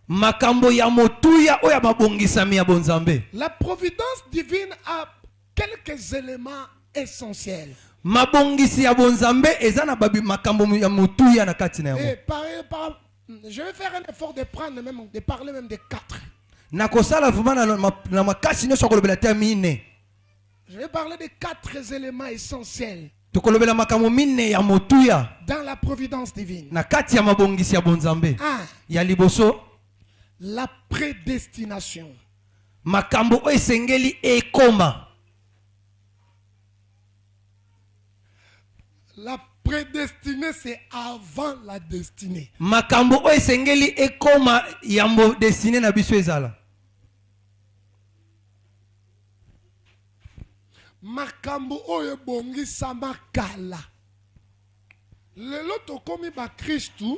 Makambo ya motuya oya mabongisami ya bonzambe. La providence divine a quelques éléments essentiels. mabongisi ya bonzambe eza na babi makambo ya mutuya na kati na yango. Et je vais faire un effort de prendre même, de parler même de 4. Na kosala vraiment na makasi nyonso kolobela te mine. Je vais parler de 4 éléments essentiels Tokolobela makambo mine ya mutuya dans la providence divine. na kati ya mabongisi ya bonzambe. Ya liboso La prédestination. makambo oyo esengeli ekoma. La prédestinée, c'est avant la destinée. Makambo oyo esengeli ekoma yambo destiné na biso ezala. Makambo oyo bongisama kala. Lelo tokomi ba Kristu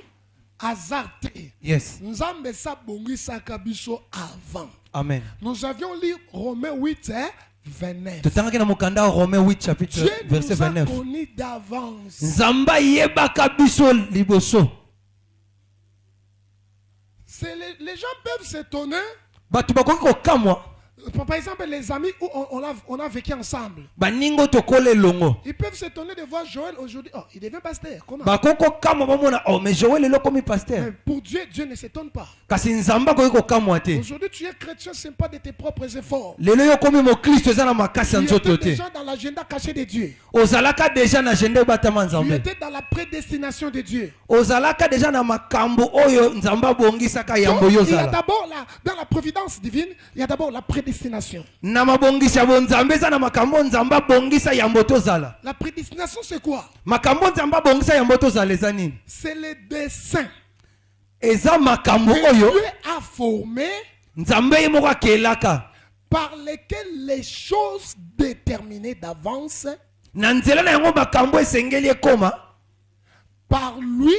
azarte. Yes. Nzambe sa bongisaka biso avant. Amen. Nous avions lu Romains 8, 29. Totangaki na mokanda wa Romains 8 chapitre Dieu verset nous a 29. connus d'avance. Nzamba yebaka biso liboso. Les gens peuvent s'étonner. Bato bakoki kokamwa. Par exemple, les amis où on a vécu ensemble. Baningo tokole longo. Ils peuvent s'étonner de voir Joël aujourd'hui. Oh, il devient pasteur. Comment? Bakoko kamwa bamona oh mais Joël lelo komi Mais pasteur. pour Dieu, Dieu ne s'étonne pas. Kasi nzamba koki kokamwa te. Aujourd'hui, tu es chrétien, ce n'est pas de tes propres efforts. Lelo yo komi mo Kristo eza na makasi ya Tu nzoto étais te. déjà dans l'agenda caché de Dieu. Ozalaka déjà na agenda batama Tu nzambe. étais dans la prédestination de Dieu. Ozalaka déjà na makambo oyo nzamba bongisaka yambo Donc, il y a yozala. d'abord, dans la providence divine, il y a d'abord la prédestination. Na mabongisa bonzambe eza na makambo nzamba bongisa yambo tozala. La prédestination, c'est quoi? Makambo nzamba bongisa yambo tozala eza nini? C'est le dessein Eza makambo que oyo Dieu a formé nzambe ye moko akelaka. par lesquelles les choses déterminées d'avance Na nzela na yango makambo esengeli ekoma par lui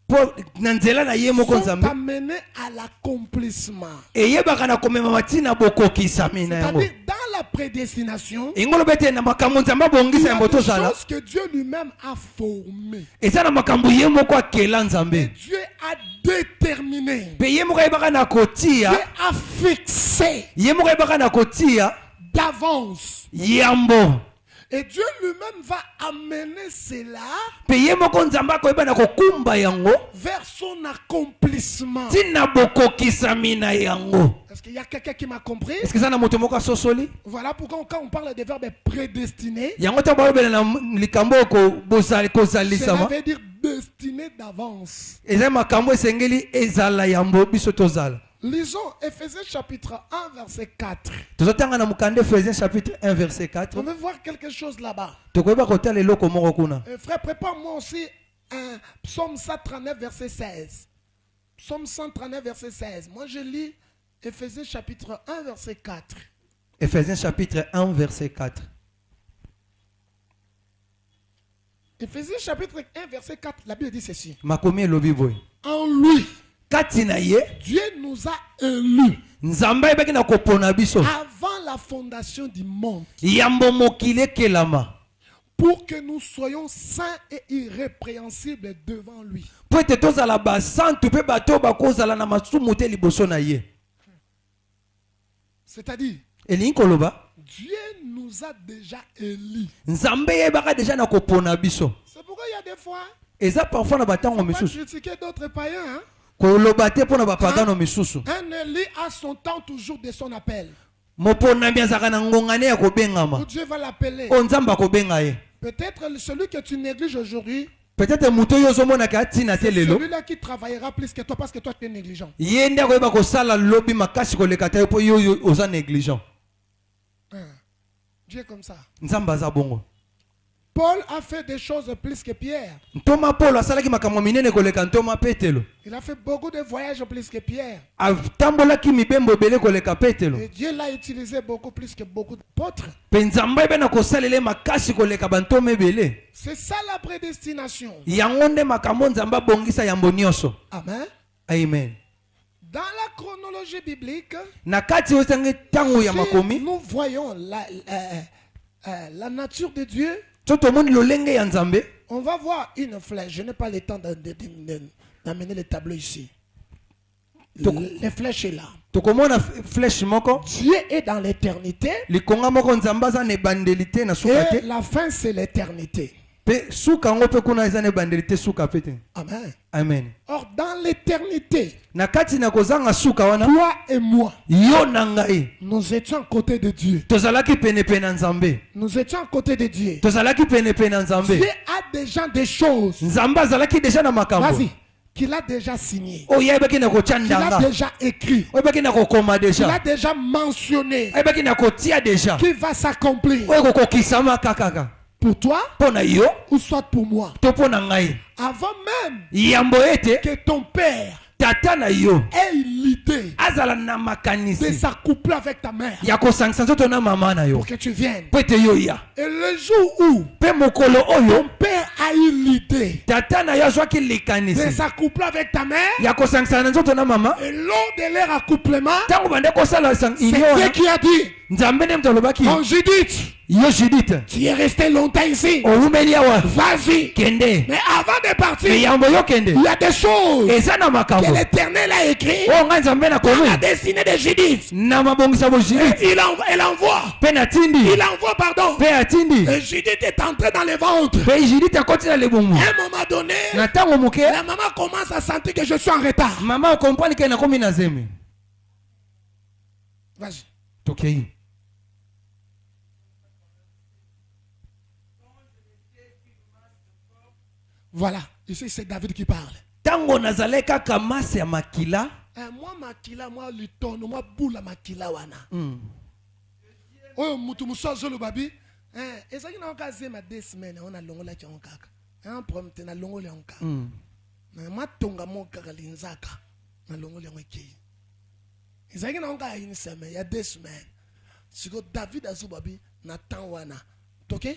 po na nzela na ye moko sont nzambe amenées à l'accomplissement. eyebaka na komema matina bokokisami na yango. C'est-à-dire, dans la prédestination, engoloba ete na makambo nzambe il y abongisa a yango des tozala choses que Dieu lui-même a formées. eza na makambo ye moko akela Et nzambe Dieu a déterminé. mpe ye moko ayebaka na Dieu kotia a fixé ye moko ayebaka na kotia d'avance. yambo Et Dieu lui-même va amener cela mpe ye moko nzambe akoyeba na kokumba yango vers son accomplissement. ntina bokokisami na yango. Est-ce qu'il y a quelqu'un qui m'a compris? Est-ce que eza na moto moko asosoli Voilà pourquoi quand on parle des verbes prédestinés, yango ntango bayobela na likambo oyo cela kozalisama veut dire destiné d'avance. eza makambo esengeli ezala yambo biso tozala. Lisons Ephésiens chapitre 1 verset 4. tozotanga na mokanda Ephésiens chapitre 1 verset 4. On veut voir quelque chose là-bas. tokoyeba kotala eloko moko kuna. Frère, prépare-moi aussi un psaume 139 verset 16. Psaume 139 verset 16. Moi je lis Ephésiens chapitre 1 verset 4. Ephésiens chapitre 1 verset 4. Ephésiens chapitre 1 verset 4, la Bible dit ceci. makomi elobi boye En lui, kati na ye Dieu nous a élus nzambe ayebaki na kopona biso avant la fondation du monde yambo mokili ekelama pour que nous soyons saints et irrépréhensibles devant lui. po ete tozala basantu mpe bato oyo bakozala na masumu te liboso na ye. C'est-à-dire, elingi koloba Dieu nous a déjà élus. nzambe yebaka deja na kopona biso. C'est pourquoi il y a des fois, eza parfois na batango on va misusu critiquer d'autres païens. Hein? koloba te mpo na bapagano misusu. Un élu a son temps toujours de son appel. moponami azalaka na ngongane ya Où kobengama Dieu va l'appeler. oyo nzambe akobenga ye. Peut-être celui que tu négliges aujourd'hui, peut-être moto oyo ozomonaka atina te c'est lelo celui-là qui travaillera plus que toi parce que toi tu es négligent. ye nde akoyeba kosala lobi makasi koleka te mpo yo oza négligent. Dieu est comme ça. nzambe aza bongo. Paul a fait des choses plus que Pierre. ntoma polo asalaki makambo minene koleka ntoma petelo. Il a fait beaucoup de voyages plus que Pierre. atambolaki mibembo ebele koleka petelo. Et Dieu l'a utilisé beaucoup plus que beaucoup d'apôtres. mpe nzambe ayeba na kosalela makasi koleka bantoma ebele. C'est ça la prédestination. yango nde makambo nzambe abongisa yambo nyonso. Amen. amen. Dans la chronologie biblique, na kati oyo esangi ntango ya si makomi nous voyons la nature de Dieu, so tomoni lolenge ya nzambe on va voir une flèche. Je n'ai pas le temps d'amener le tableau ici. Les flèches est là. tokomona flèche moko Dieu est dans l'éternité. likonga moko nzambe aza na ebandelite na suka Et te la fin, c'est l'éternité. pe suka ngo pe kuna eza na ebandelite suka pe te. Amen. Amen. Or, dans l'éternité, Na kati na kozanga suka wana toi et moi, yo na ngai nous étions à côté de Dieu. tozalaki penepene na nzambe Nous étions à côté de Dieu. tozalaki penepene na nzambe Dieu a déjà des choses. nzambe azalaki deja na makambo Vas-y. Qu'il a déjà signé. oyo ayebaki na kotia Qu'il a ndanga déjà écrit. oyo ayebaki na kokoma Qu'il a deja déjà mentionné. ayebaki na kotia deja Qui va s'accomplir. oyo kokokisama kakaka Pour toi mpo na yo ou soit pour moi. to mpo na ngai Avant même yambo ete que ton père tata na yo ait l'idée azala na de makanisi s'accoupler avec ta mère. ya kosangisa nzoto na mama na yo Pour que tu viennes. mpo ete yo ya Et le jour où mpe mokolo oyo ton père a eu l'idée tata na yo azwaki de likanisi s'accoupler avec ta mère, ya kosangisa na nzoto na mama et lors de leur accouplement, ntango bande kosala c'est union Dieu wana qui a dit, nzambe nde moto alobaki en Judith, yo judite tu es resté longtemps ici. owumeli awa Vas-y. kende Mais avant de partir, me yambo yo kende il y a des choses eza na que makambo l'Éternel a écrites oyo ngai nzambe dans la nakomi destinée de Judith. na mabongisa bo judite Et elle envoie. mpe natindi Il envoie, pardon. mpe atindi Et Judith est entrée dans le ventre. mpe judite akoti na libumu À un moment donné, na ntango moke la maman commence à sentir que je suis en retard. mama okomprendre ke nakomi na zemi Vas-y. tokei Voilà. Ici, c'est David qui parle. ntango nazalaki kaka masi ya makila Moi, makila, moi, luton, moi, boula makila wana. Oh, mutu musozo le babi. Ezaki na okaze ma 2 semaines, on a longola ki on kaka. Un problème te na longola on kaka. Na matonga mo kaka linzaka. Na longola on ki. Ezaki na onka une semaine, il y a 2 semaines. Siko David azubabi na tan wana. Toke?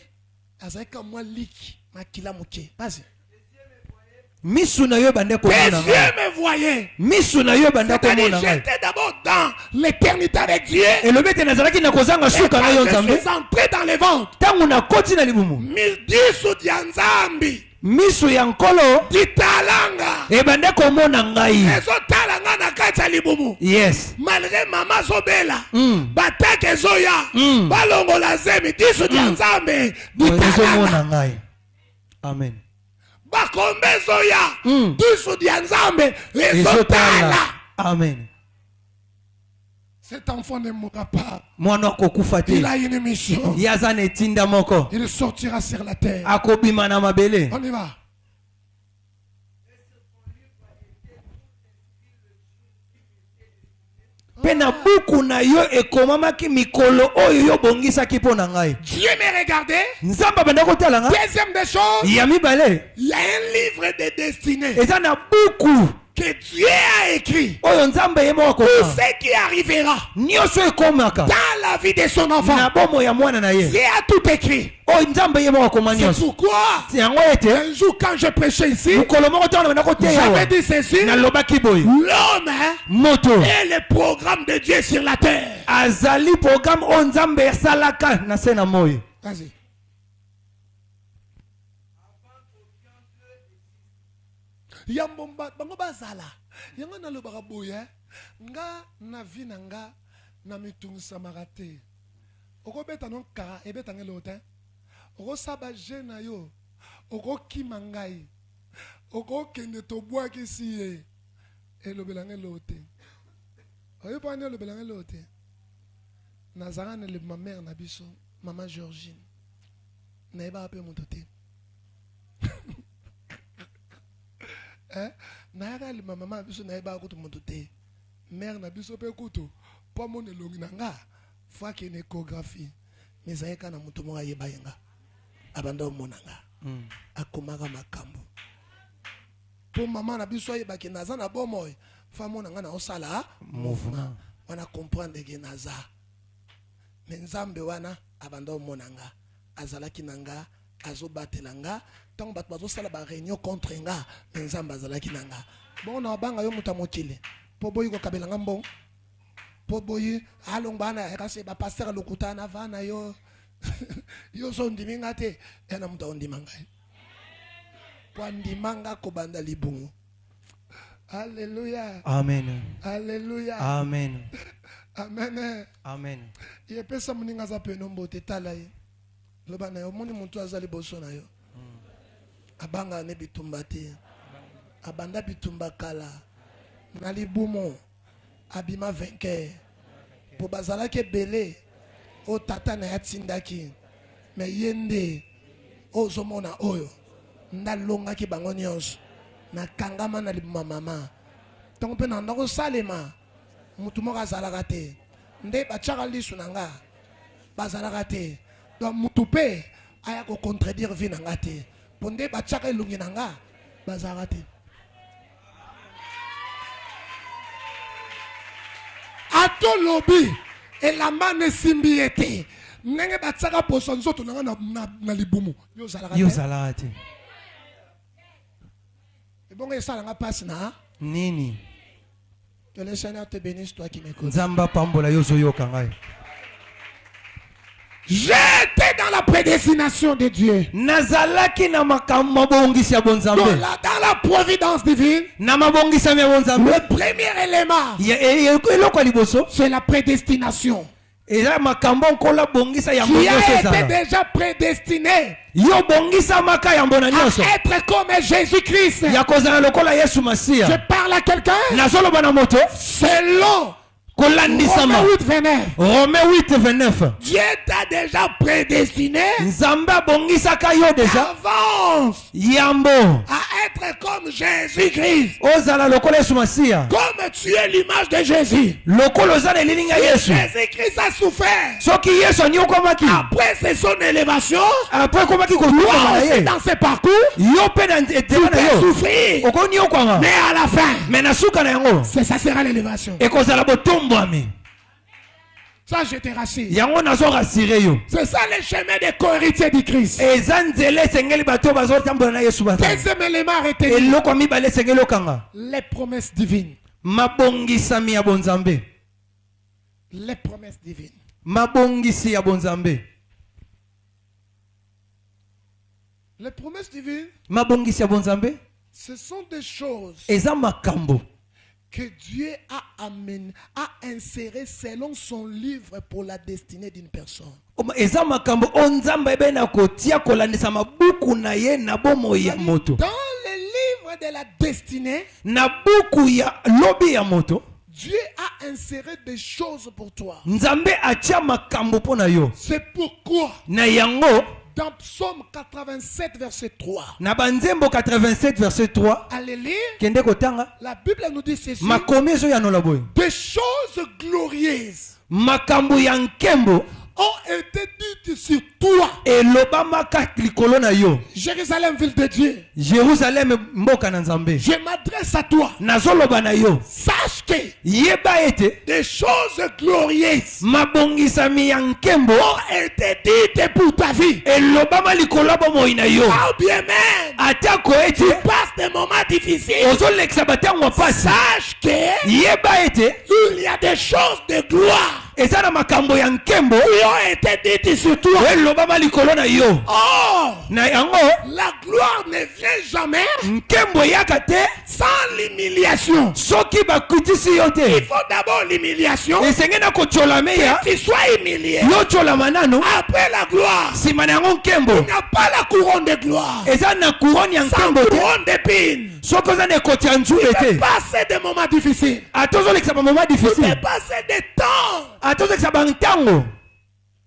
Azaka moi liki makila moke. Vas-y. misu na yo bande Tes komona yeux ngai me voyaient. misu na yo bande C'est-à-dire, komona ngai j'étais d'abord dans l'éternité avec Dieu. elobi ete nazalaki na kozanga Et suka na quand yo je nzambe suis entré dans les ventres, ntango nakoti na libumu midisu dia nzambi misu ya nkolo ditalanga ebande komona ngai ezotalanga na kati ya libumu. yes Malgré mama zobela bateke ezoya balongola zemi disu dia nzambe ditalanga ezomona ngai amen bakombe ezoya disu dia nzambe ezotala. ezotala amen Cet enfant ne mourra pas. mwana akokufa te Il a une mission. ye aza na etinda moko Il sortira sur la terre. akobima na mabele On y va. mpe na buku na yo ekomamaki mikolo oyo yobongisaki mpo na ngai Dieu me regardait. nzambe abanda kotala nga Deuxième des choses, ya mibale il y a un livre de destinée eza na buku que Dieu a écrit oyo nzambe ye moko pour akoma ce qui arrivera nyonso ekomaka dans la vie de son na enfant. bomo ya mwana na ye Dieu a tout écrit. oyo nzambe ye moko akoma C'est nyonso pourquoi yango ete un jour quand je prêchais ici, mokolo moko ntango na banda koteya j'avais awa dit ceci, nalobaki boye l'homme moto est le programme de Dieu sur la terre. azali programme oyo nzambe esalaka na se na moi Vas-y. Yambomba bango bazala yango nalobaka boye nga na vi na nga na mitungisamaka te okobeta no kara ebetanga elote okosaba je na yo okokima ngai okokende tobwakisi ye elobelanga elote oyebani elobelanga elote nazalaka na ma mare na biso mama Georgine nayebaka mpe moto te nayaka lima mama biso nayebaka kutu moto te mare na biso mpe kutu mpo amona elongi na nga fo akende échographie mais ayeka na moto moko ayeba ye nga abanda omona nga akomaka makambo mpo mama na biso ayebaki naza na bomoi fo amona nga na osala mouvement wana comprendre ke naza me nzambe wana abanda omona nga azalaki na nga azobatela nga ntango bato bazosala baréunion contre nga me nzambe azalaki na nga bongo na babanga yo moto ya mokili mpo boyi kokabela nga mbongo mpo boyi alongbana kasi bapaster lokuta na va na yo yo so ondimi nga te yana moto aondima ngai mpo andima nga kobanda libungu Alléluia. Amen. Alléluia. Amen. Amen. Amen. Il pesa muninga za pe nombo tetala ye. Loba na yo moni muntu azali boso na yo. Abanga ne bitumba te. Abanda bitumba kala. Na libumo abima vainqueur. Po bazala ke belé. O tata na yatindaki. Me yende o zomona oyo. Ndalonga ki bango nyonso. Na kangama na libuma mama. Donc pe na ndako salema. Mutu moko azalaka te. Nde bachaka lisu nanga. Bazalaka te. Donc mutu pe aya ko contredire vi nanga te. Ponde bachaka elungi nanga. Bazalaka te. Ato lobi elamba ne simbi ete. Nenge bachaka poso nzoto nanga na libumu. Yo zalaka te. Yo zalaka te. Et bon ça nanga passe na. Nini. Que le Seigneur te bénisse, toi qui m'écoutes. Nzamba pambola yo zoyo kangai. J'étais dans la prédestination de Dieu. Nazalaki na makambo bongisi ya bonzambe. Dans la providence divine. Na mabongisa ya bonzambe. Le premier élément, Eloko liboso. c'est la prédestination. Et là makambo nkola bongisa ya Tu mbonyoso as été ezala. déjà prédestiné Yo bongisa maka ya mbona nyonso. à être comme Jésus-Christ. Ya kozala lokola Yesu Je Masia. parle à quelqu'un Nazoloba na moto. selon Kolandisama. Romains 8:29. Romains 8:29. Dieu t'a déjà prédestiné Nzamba bongisa ka yo deja. avance Yambo. à être comme Jésus-Christ. Ozala lokola Yesu Masia. Comme tu es l'image de Jésus. Lokolo zana lilinga Yesu. Jésus-Christ a souffert. Soki Yesu anyokomaki. Après c'est son élévation. Après komaki Toi kotuka na aussi ye. dans ses parcours, Yo pe na tu etera na peux yo. souffrir. Okoni yokwanga. Mais à la fin, Mais na suka na yango. ça sera l'élévation. Ekozala botombwami. Ça, je te rassure. Yango nazo rassurer yo. C'est ça le chemin des co-héritiers du Christ. Eza nzela esengeli bato bazotambola na Yesu baza. Deuxième élément arrêté. Eloko mibale esengeli okanga. Les promesses divines. Mabongisami ya bonzambe. Les promesses divines. Mabongisi ya bonzambe. Les promesses divines, Mabongisi ya bonzambe. ce sont des choses Eza makambo. que Dieu a amené, a inséré selon son livre pour la destinée d'une personne. Eza makambo onzamba ebe na kotia kolandisa mabuku na ye na bomo ya moto. Dans le livre de la destinée, Na buku ya lobi ya moto. Dieu a inséré des choses pour toi. Nzambe atia makambo pona yo. C'est pourquoi, Na yango dans Psaume 87, verset 3, na banzembo 87 verset 3. allez lire, Kende kotanga. la Bible nous dit ceci, Makomi ezo ya nola boy. des choses glorieuses Makambo ya nkembo ont été dites sur toi. eloba maka likolo na yo. Jérusalem, ville de Dieu, Jérusalem mboka na Nzambe. je m'adresse à toi. Nazoloba na yo. Sache que Yeba ete des choses glorieuses mabongisami ya nkembo ont été dites pour ta vie. eloba ma likolo bomoi na yo. Ou bien même, Atako ete passe des moments difficiles. ozolekisa batango pasi. Sache que Yeba ete il y a des choses de gloire eza na makambo ya nkembo qui ont été dites sur toi. eloba ma likolo na yo. Oh, Na yango la gloire ne vient jamais nkembo eyaka te sans l'humiliation. soki bakutisi yo Il te. faut d'abord l'humiliation. Esenge na kotolame ya Que tu sois humilié. yo tolama nano Après la gloire, nsima na yango nkembo il n'y a pas la couronne de gloire. eza na couronne ya Sans nkembo te. couronne d'épines. Soki oza na ekoti ya nzube te Passer des moments difficiles. ata ozolekisa bamoma Tu difficile peux passer des temps ata ozolekisa bantango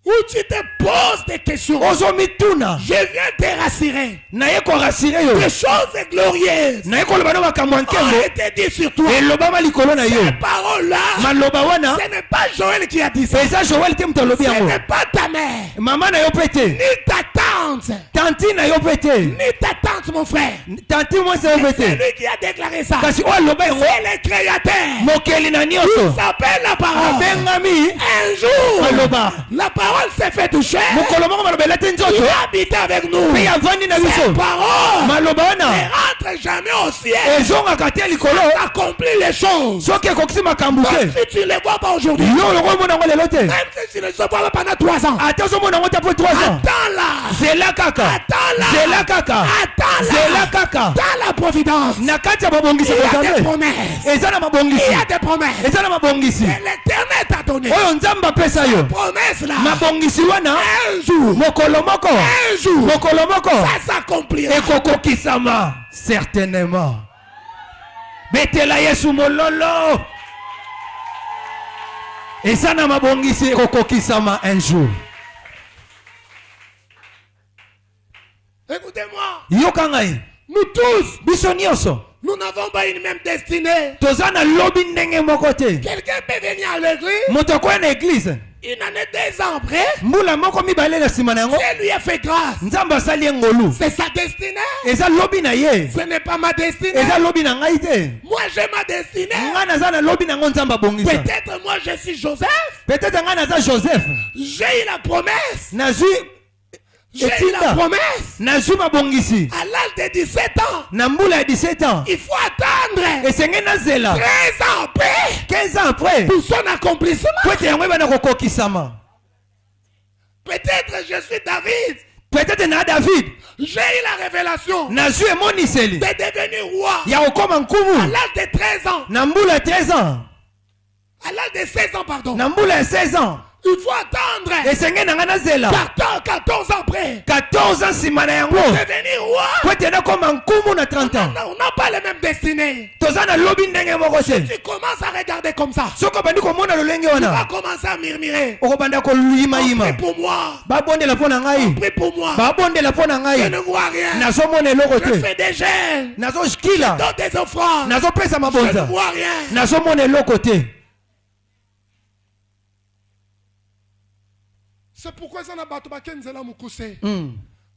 où tu te poses des questions. ozomituna. Je viens te rassurer. Naye korasire yo. Des choses glorieuses Naye koloba no makambo ya ont nkembo été dites sur toi. elobama likolo na yo. Ces paroles-là, Maloba wana ce n'est pas Joël qui a dit ça. eza Joel te moto alobi Ce yango. n'est pas ta mère, Mama na yo pe te, ni ta tante, tanti na yo pe te, ni ta tante, mon frère. tanti mwasi na yo pe C'est te, lui qui a déclaré ça. kasi oyo aloba yango C'est le créateur. mokeli na Il nyonso s'appelle la parole. abengami Un jour, aloba la parole s'est fait toucher. mokolo moko maloba elati Il nzoto a habité avec nous. mpe avandi na Cette biso. parole Maloba ne wana rentre jamais au ciel. ezongaka te likolo Accomplit les choses. soki ekokisi makambo Même te. si tu ne les vois pas aujourd'hui. Yo loko omona yango lelo te, Même si tu ne les vois pas pendant 3 ans. ata ozomona yango te po 3 ans. Attends là. zela kaka Attends-la. zela kaka Attends-la. zela kaka Dans la providence, na kati ya mabongisi il y a des Nzambe promesses. eza na Il mabongisi y a des promesses. eza na mabongisi Et l'Éternel t'a donné. oyo Nzambe apesa yo Promesse là. mabongisi wana Un jour. mokolo moko Un jour. mokolo moko Ça s'accomplira. ekokokisama certainement betela Yesu mololo eza na mabongisi ekokokisama un jour. Écoutez-moi. yoka ngai Nous tous, biso nyonso nous n'avons pas une même destinée. toza na lobi ndenge moko te. Quelqu'un peut venir à l'église, moto akoya na eglize une année, 2 ans après, mbula moko mibale na nsima na yango Dieu lui a fait grâce. Nzambe asali ye ngolu C'est sa destinée. eza lobi na ye Ce n'est pas ma destinée. eza lobi na ngai te. Moi, j'ai ma destinée. ngai naza na lobi na yango Nzambe abongisa. Peut-être moi, je suis Joseph. peut-être ngai naza Joseph J'ai eu la promesse. nazwi J'ai eu la etinda promesse. nazwi mabongisi À l'âge de 17 ans, na mbula ya 17 ans il faut attendre esenge nazela 13 ans après 15 ans après pour son accomplissement. po ete yango ebana kokokisama. Peut-être je suis David. peut-être na David J'ai eu la révélation nazwi emoniseli de devenir roi ya kokoma à nkumu l'âge de 13 ans. na mbula ya 13 ans À l'âge de 16 ans, pardon. na mbula ya 16 ans Il faut attendre esenge na ngai nazela 14 ans après 14 ans nsima na yango pour devenir roi. po ete nakoma nkumu na 30 ans. On n'a pas les mêmes destinées. toza na lobi ndenge moko te. Tu commences à regarder comme ça. soki obandi komona lolenge Tu vas wana commencer à murmurer. okobanda Prie koluyimayima pour moi. babondela mpo na ngai Prie pour moi. babondela mpo na Je ngai ne vois rien. nazomona eloko Je te fais des jeûnes. nazokila Donne des offrandes. nazopesa Je ne mabonza vois rien. nazomona eloko te. C'est pourquoi ça n'a pas de kenzela mukuse. Mm,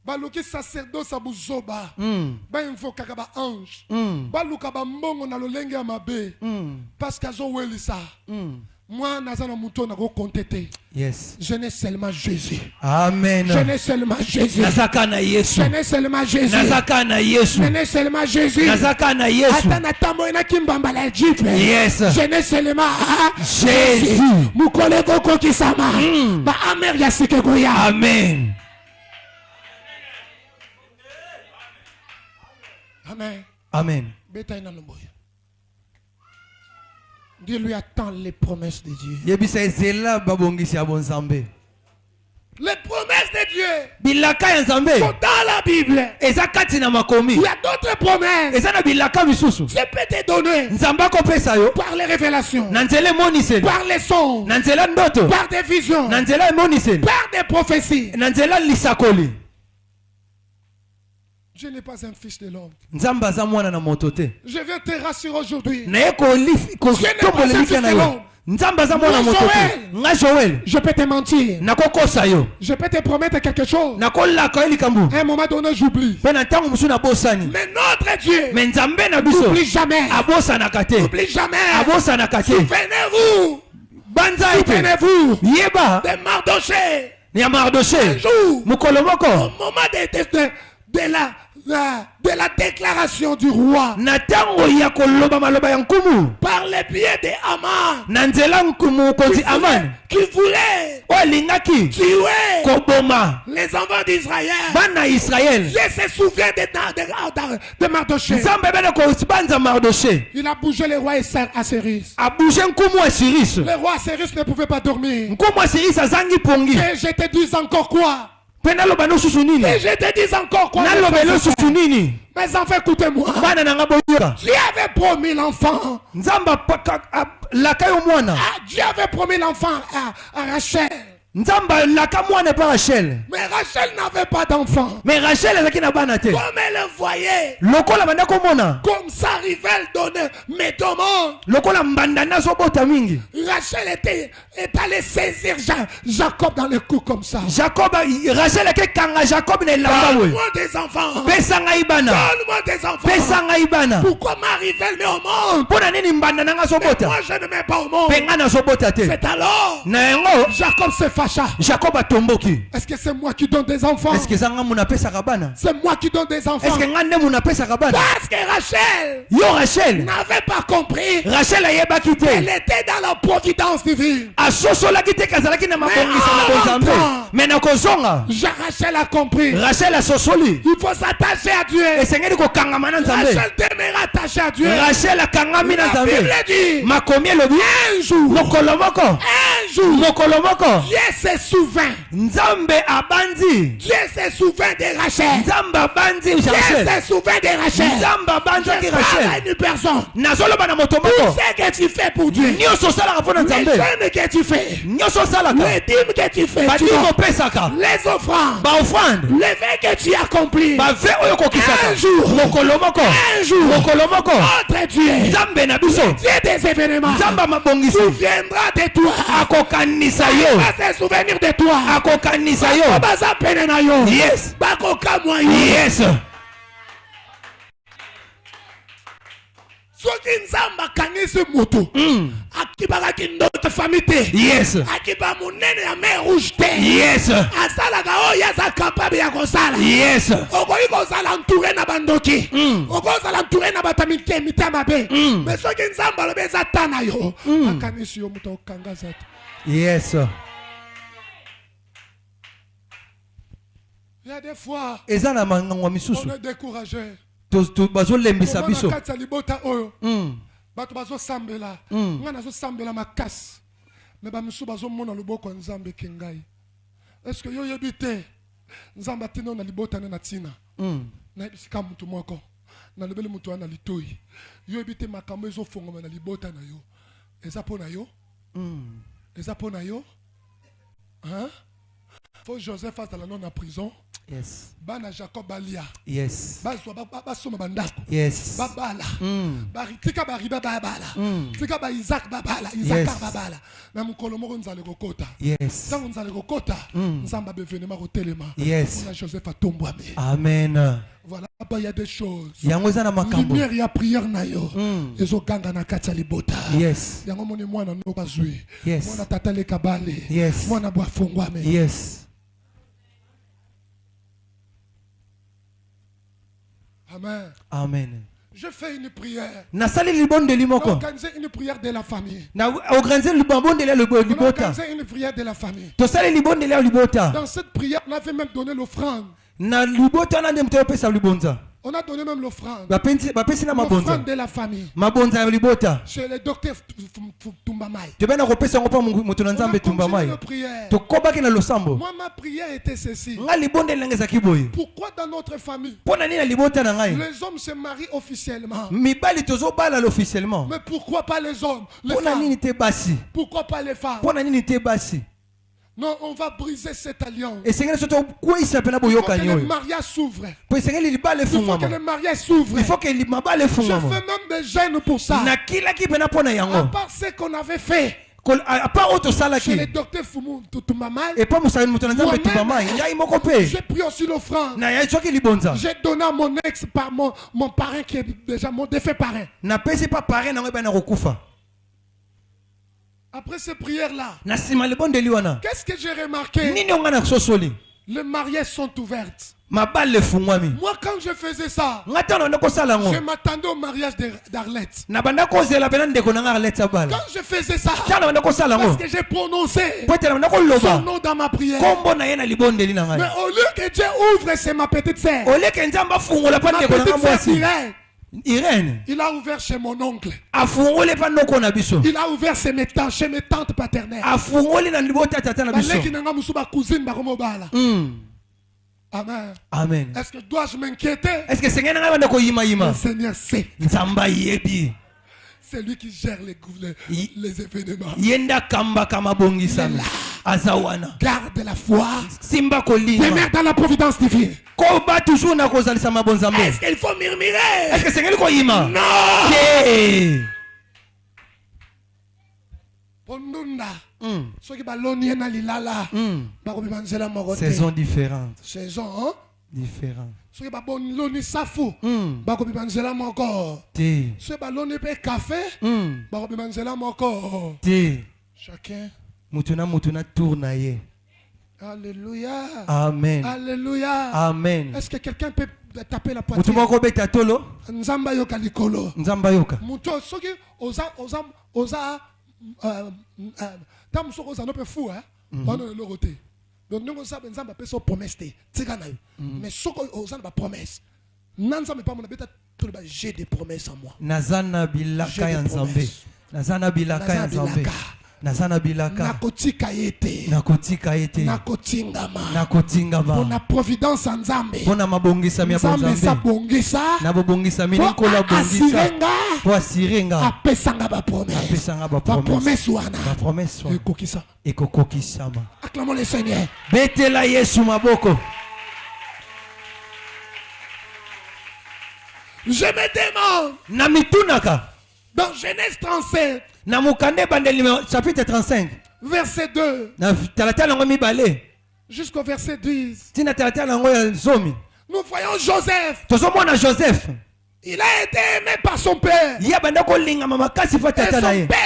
Baluki sacerdoce abuzoba. mm, Ba invoka ba ange. mm, Baluka ba mbongo na lolenge ya mabe. mm, Parce qu'azo welisa. mm. Moi nazana muto na go compter. Yes. Je n'ai seulement Jésus. Amen. Je n'ai seulement Jésus. nazaka na yesu Je n'ai seulement Jésus. nazaka na yesu Je n'ai seulement Jésus. nazaka na yesu. Ata na tambo ina kimbamba la jipe. Yes. Je n'ai seulement Jésus. Mukole koko kisama. Ba amer ya sike goya. Amen. Amen. Amen. Beta ina lomboya. Dieu lui attend les promesses de Dieu. yebisa ezela babongisi ya bonzambe. Les promesses de Dieu bilaka ya nzambe sont dans la Bible. eza kati na makomi. Il y a d'autres promesses. eza na bilaka misusu Dieu peut te donner nzambe akopesa yo par les révélations, na nzela emoniseli, par les sons, na nzela ndoto, par des visions, na nzela emoniseli, par des prophéties. na nzela lisakoli. Je n'ai pas un fils de l'homme. nzambe aza mwana na moto te. Je viens te rassurer aujourd'hui. naye pas kotombolelika na un yo fils nzambe aza mwana Moi, moto Joël. te. nga Joel Je peux te mentir. nakokosa yo, Je peux te promettre quelque chose. nakolaka yo likambo À un moment donné, j'oublie. mpe na ntango mosusu nabosani. Mais notre Dieu me nzambe na biso n'oublie jamais. abosanaka te, N'oublie jamais. abosanaka te. Souvenez-vous. banza ete Souvenez-vous yeba de Mardoché. ya Un Mardoche jour, mokolo moko au moment de la déclaration du roi na ntango ya koloba maloba ya nkumu par les pieds de Haman na nzela mokonzi Amani qui voulait oyo alingaki tuer koboma les enfants d'Israël. bana ya Israel. Dieu se souvient de Mardoché. nzambe ebene kobanza Mardoche Il a bougé le roi Assyrus. abouge nkumu ya Sirisi. Le roi Assyrus ne pouvait pas dormir. nkumu ya Sirisi azangi pongi. Et je te dis encore quoi? mpe naloba nosusu nini, Et je te dis encore quoi? naloba nosusu nini. Mes enfants, écoutez-moi. bana na nga boyoka, Dieu avait promis l'enfant. nzambe alaka yo mwana. Dieu avait promis l'enfant à Rachel. nzambe alaka mwana epa Rachel, Mais Rachel n'avait pas d'enfant. me Rachel azalaki na bana te. Comme elle le voyait, lokola banda komona, comme sa rivale donnait métomone, lokola mbandana azobota mingi, Rachel est allée saisir Jacob dans le cou comme ça. Jacob Rachel akekanga Jacob na elamba boye, Donne-moi des enfants. pesa ngai bana, Donne-moi des enfants. pesa ngai bana. Pourquoi ma rivale met au monde? mpona nini mbandana nga azobota Moi je ne mets pas au monde. mpe nga nazobota te. C'est alors na yango Jacob se fâche. Facha. Jacob atomboki. Est-ce que c'est moi qui donne des enfants? Est-ce que zanga mon appelle sa cabane? C'est moi qui donne des enfants. Est-ce que ngande mon appelle sa cabane? Parce que Rachel Yo Rachel. n'avait pas compris. Rachel a yeba Elle quitté. était dans la providence divine. A soso la quitté kazala ki na mabongisa na en bonzambe. rentrant, Mais na kozonga. Rachel a compris. Rachel a sosoli. Il faut s'attacher à Dieu. Esengeli ko kangama na nzambe. Rachel demeure attachée à Dieu. Rachel a kangami na La nzambe. Bible dit, Makomi elobi. un jour, Mokolo moko. un jour, Mokolo moko. Dieu se souvint. Nzambe abandi. Dieu se souvint de Rachel. Nzambe abandi Dieu Rachel. se souvint de Rachel. Nzambe abandi Je parle à Rachel. une personne. Nazoloba na moto Tout moko. ce que tu fais pour Dieu, Nyonso osalaka mpo na les nzambe. jeûnes que tu fais, Nyonso osalaka. les dîmes que tu fais, tu Badimo donnes, opesaka. les offrandes, Baofrande. les vœux que tu accomplis, Bave oyo kokisaka. Un jour. Mokolo moko. un jour, Mokolo moko. notre Dieu, Nzambe na biso. Dieu des événements, Nzambe amabongisi. souviendra de toi. Akokanisa Il yo. va se souvenir de toi. Akokanisa yo. Baza pene na yo. Yes. Bakoka mwa yo. Yes. Soki nzamba akanisi mutu akibakaki ndoto famille te, Yes. akiba monene ya mer rouge te, Yes. asalaka oyo aza capable ya kosala. Yes. Okoki kozala entouré na bandoki, okozala entouré na bato ya mite mabe, mais soki nzamba alobi eza ta na yo, akanisi yo moto okanga za te. Yes. Il y a des fois Eza na mangangwa on misusu. est découragé. Bazolembisa biso. Kati ya libota oyo bato bazosambela nga nazosambela makasi me bamisu bazomona loboko ya nzambe ke ngai. Est-ce que yo yebi te nzambe atina na libota ne na tina nayebisika mutu moko nalobeli mutu wana litoi yo yebi te makambo ezofongoma na libota na yo eza mpo na yo eza mpo na yo hein? Faut Joseph azala non na prison. Yes. Bana Jacob balia. Yes. Basoma bandako. Yes. Babala. Tika bariba babala. Tika ba Isaac babala. Yes. Isaac babala. Na mukolo moko nzale kokota. Yes. Tango nzale kokota. Nzamba bevenema kotelema. Yes. Na Joseph atombwame. Amen. Voilà, il y a des choses. Yango eza na makambo. Lumière ya prière na yo. Ezo ganga na kati ya libota. Yes. Yango moni mwana no bazui. Yes. Mwana tata le kabale. Yes. Mwana bwa fongwame. Yes. Amen. Amen. Je fais une prière. Nasali libonde On limoko. organise une prière de la famille. Na organiser libonde le On libota. organise une prière de la famille. Tosali libonde le libota. Dans cette prière, on avait même donné l'offrande. Na libota na ndemto pesa libonza. On a donné même l'offrande. Bapesi na mabonza. L'offrande de la famille. Mabonza ya libota. Chez le docteur Tumbamai. Tobena kopesa ngo pa mutu na On a nzambe tumba continué mai. la prière. Tokobaki na losambo. Moi, ma prière était ceci. Nga libonde lengeza kiboyi. Pourquoi dans notre famille, Pona nini na libota na ngai? les hommes se marient officiellement? Mibali tozobala officiellement. Mais pourquoi pas les hommes? Les Pona femmes? nini te basi? Pourquoi pas les femmes? Pona nini te basi? Non, on va briser cette alliance. Esengeli soto kwisa pena Il faut que boyokani le oyo. mariage s'ouvre. Po esengeli libala Il faut que efungwama. le mariage s'ouvre. Il faut que mabala Je fais efungwama. même des gênes pour ça. Na kila ki pena pona À yango. part ce qu'on avait fait A part auto chez le salaki. docteur Fumu Tumbamai, Et pas musali mutu na nzambe tubamai. Ngai moko pe. j'ai pris aussi l'offrande. Na ya choki libonza. J'ai donné à mon ex, par mon parrain qui est déjà mon défunt parrain. Na pesi pa pare na ngeba na kokufa. Après ces prières-là, Na sima libonde liwana. qu'est-ce que j'ai remarqué? Nini onga na sosoli? Les mariages sont ouvertes. Mabala efungwami. Moi, quand je faisais ça, Ngata na ndeko sala ngo. je m'attendais au mariage d'Arlette. Na banda kozela pena ndeko na ngara letsa bala. Quand je faisais ça, Tana banda kosala parce ngo. que j'ai prononcé Pote na banda son koloba. nom dans ma prière. Kombo na ye na libonde li na Mais ngai. au lieu que Dieu ouvre, c'est ma petite sœur. Oleke nzamba fungola pa Ma ndeko na petite sœur mwasi. Irène, Irene. il a ouvert chez mon oncle. Afungole pa noko na biso. Il a ouvert chez mes tantes paternelles. Afungole na libota tata na biso. Baleki nanga musuba cousine baromobala. Amen. Amen. Est-ce que dois-je m'inquiéter? Est-ce que sengena ngai banda ko yima Le yima? Seigneur sait. Nzamba yebi. C'est lui qui gère les événements. Yenda kamba kama bongisa. Azawana. Garde la foi. Simba kolinga. Demeure dans la providence divine. Ko ba toujours na kozalisa mabonzambe. Est-ce qu'il faut murmurer? Est-ce que sengeli ko yima? Non. Ke. Pondunda. Soki baloni na lilala. Bakobi banzela moko te. Saison différente. Saison, hein? Différente. Soki baloni safu. Bakobi banzela moko. Te. Soki baloni pe café. Bakobi banzela moko. Te. Chacun Mutuna tourna ye. Alléluia. Amen. Alléluia. Amen. Est-ce que quelqu'un peut taper la Mutu poitrine? moko beta tolo. Nzamba yoka likolo. Nzamba yoka. Mutu soki oza tam soko oza no pe fou hein. Bana le côté. Donc nous savons nzamba pe so promesse te. Tika na yo. Mais soko oza na promesse. Nzamba pa mona beta tout ba j'ai des promesses en moi. Nazana bilaka ya nzambe. Nazana bilaka ya nzambe. Nazana bilaka. Nakotika yete. Nakotika yete. Nakotingama. Nakotingama. Pona providence nzambe. Pona mabongisa mi nzambe sa nzambe. bongisa. Na bongisa mi nkola bongisa. Asirenga. Po asirenga. Apesanga ba promesse. Apesanga ba Ba promesse. promesse wana. Ba promesse wana. Ekokisa. Ekokokisama. Acclamons le Seigneur. Betela Yesu maboko. Je me demande Na mitunaka. dans Genèse 37 Na mukande bandeli chapitre 35. verset 2 Na talatala ngo mibale. jusqu'au verset 10. Tina talatala ngo ya zomi. Nous voyons Joseph. Tozomona Joseph. Il a été aimé par son père. Ya banda ko linga mama kasi fa Et tata na son ye. père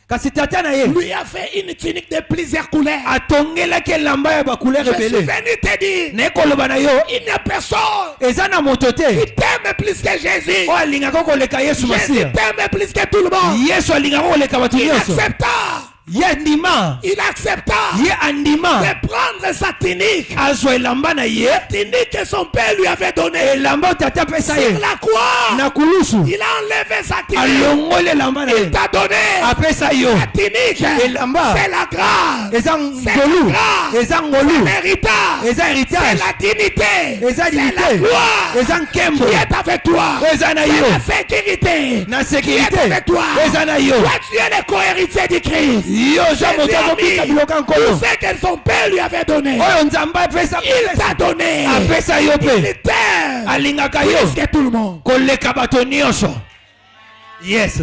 Kasi tata na ye. lui a fait une tunique de plusieurs couleurs. Atongela ke lamba ya ba couleur Je suis rebelle. venu te dire, Ne koloba na yo. il n'y a personne Eza na moto te. qui t'aime plus que Jésus. O alinga ko koleka Yesu Jésus Masia. t'aime plus que tout le monde. Yesu alinga ko koleka batu Il nyonso. accepta. Ye ndima. Il accepta Ye andima. de prendre sa tunique. Azwa elamba na ye. Tunique que son père lui avait donnée. Elamba tata pesa Sur ye. la croix, Na kulusu. il a enlevé sa tunique. Alongole elamba na ye. Il t'a donné Apesa yo. la tunique. Elamba. C'est la grâce. Eza ngolu. Eza ngolu. L'héritage. Eza C'est héritage. la dignité. Eza C'est la dignité. gloire Eza nkembo. qui est avec toi. Eza na C'est yo. la sécurité Na qui est sécurité. avec toi. Eza na yo. Toi, tu es le co-héritier du Christ. Yo ja moto ko bika biloka Tout nkolo. ce que son père lui avait donné, Oyo nzamba pesa il t'a donné. apesa yo Il pe. t'aime Alingaka yo. plus que tout le monde. Koleka bato nyonso. Yes.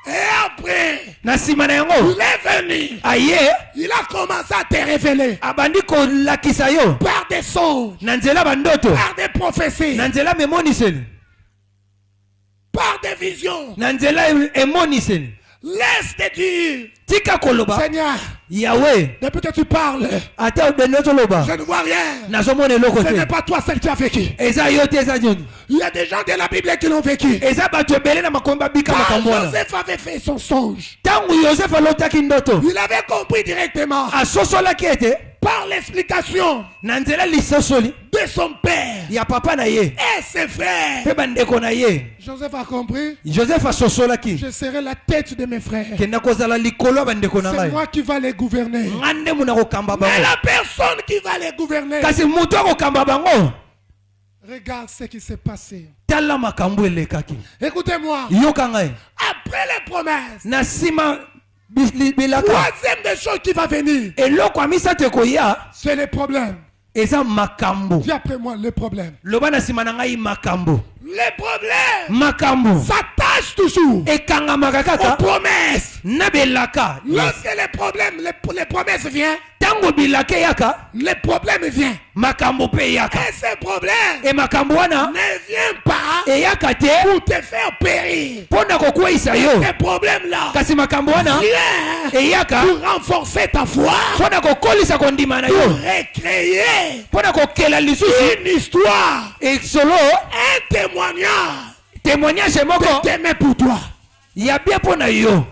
Et après, Na sima na yango. il est venu. Aye. Il a commencé à te révéler Abandi kolakisa yo. par des songes, Na nzela bandoto. par des prophéties, Na nzela memoniseli. par des visions. Na nzela emoniseli. Laisse te dire, Tika koloba. Seigneur, Yahweh. depuis que tu parles, Ata benoto loba. je ne vois rien. Nazomona eloko Ce n'est te. pas toi celle qui a vécu. Eza yo te eza nyoni. Il y a des gens de la Bible qui l'ont vécu. Eza bato ebele na makomba bika Quand makambo wana. Joseph avait fait son songe, Tangu Yosef alotaki ndoto. il avait compris directement Asosolaki ete. par l'explication Na nzela lisosoli. de son père Ya papa na ye. et ses frères. Pe bandeko na ye. Joseph a compris, Joseph asosolaki. je serai la tête de mes frères. Kenda kozala likolo ya bandeko na C'est ngai. moi qui va les gouverner. Ngande muna kokamba Mais bango. la personne qui va les gouverner, Kasi mutu akokamba bango. regarde ce qui s'est passé. Tala makambo elekaki. Écoutez-moi, Yoka ngai. après les promesses, Na sima bilaka. troisième des choses qui va venir, Eloko amisato ekoya. c'est les problèmes. Eza makambo. Dis après moi les problèmes. Loba na sima na ngai makambo. Les problèmes Makambo. s'attachent toujours Ekangamaka aux kaka. promesses. Na belaka. Lorsque les problèmes, les promesses viennent, Tango bilaka yaka. les problèmes viennent. Makambo pe yaka. Et ces problèmes E makambo wana. ne viennent pas Eyaka te. pour te faire périr. Pona kokwisa yo. Ces problèmes-là Kasi makambo wana. viennent Eyaka. pour renforcer ta foi, Pona kokolisa kondima na pour yo. recréer Pona kokela lisusu. une histoire, Solo. un témoignage Témoignage moko. de t'aimer pour toi. Ya bien pona yo.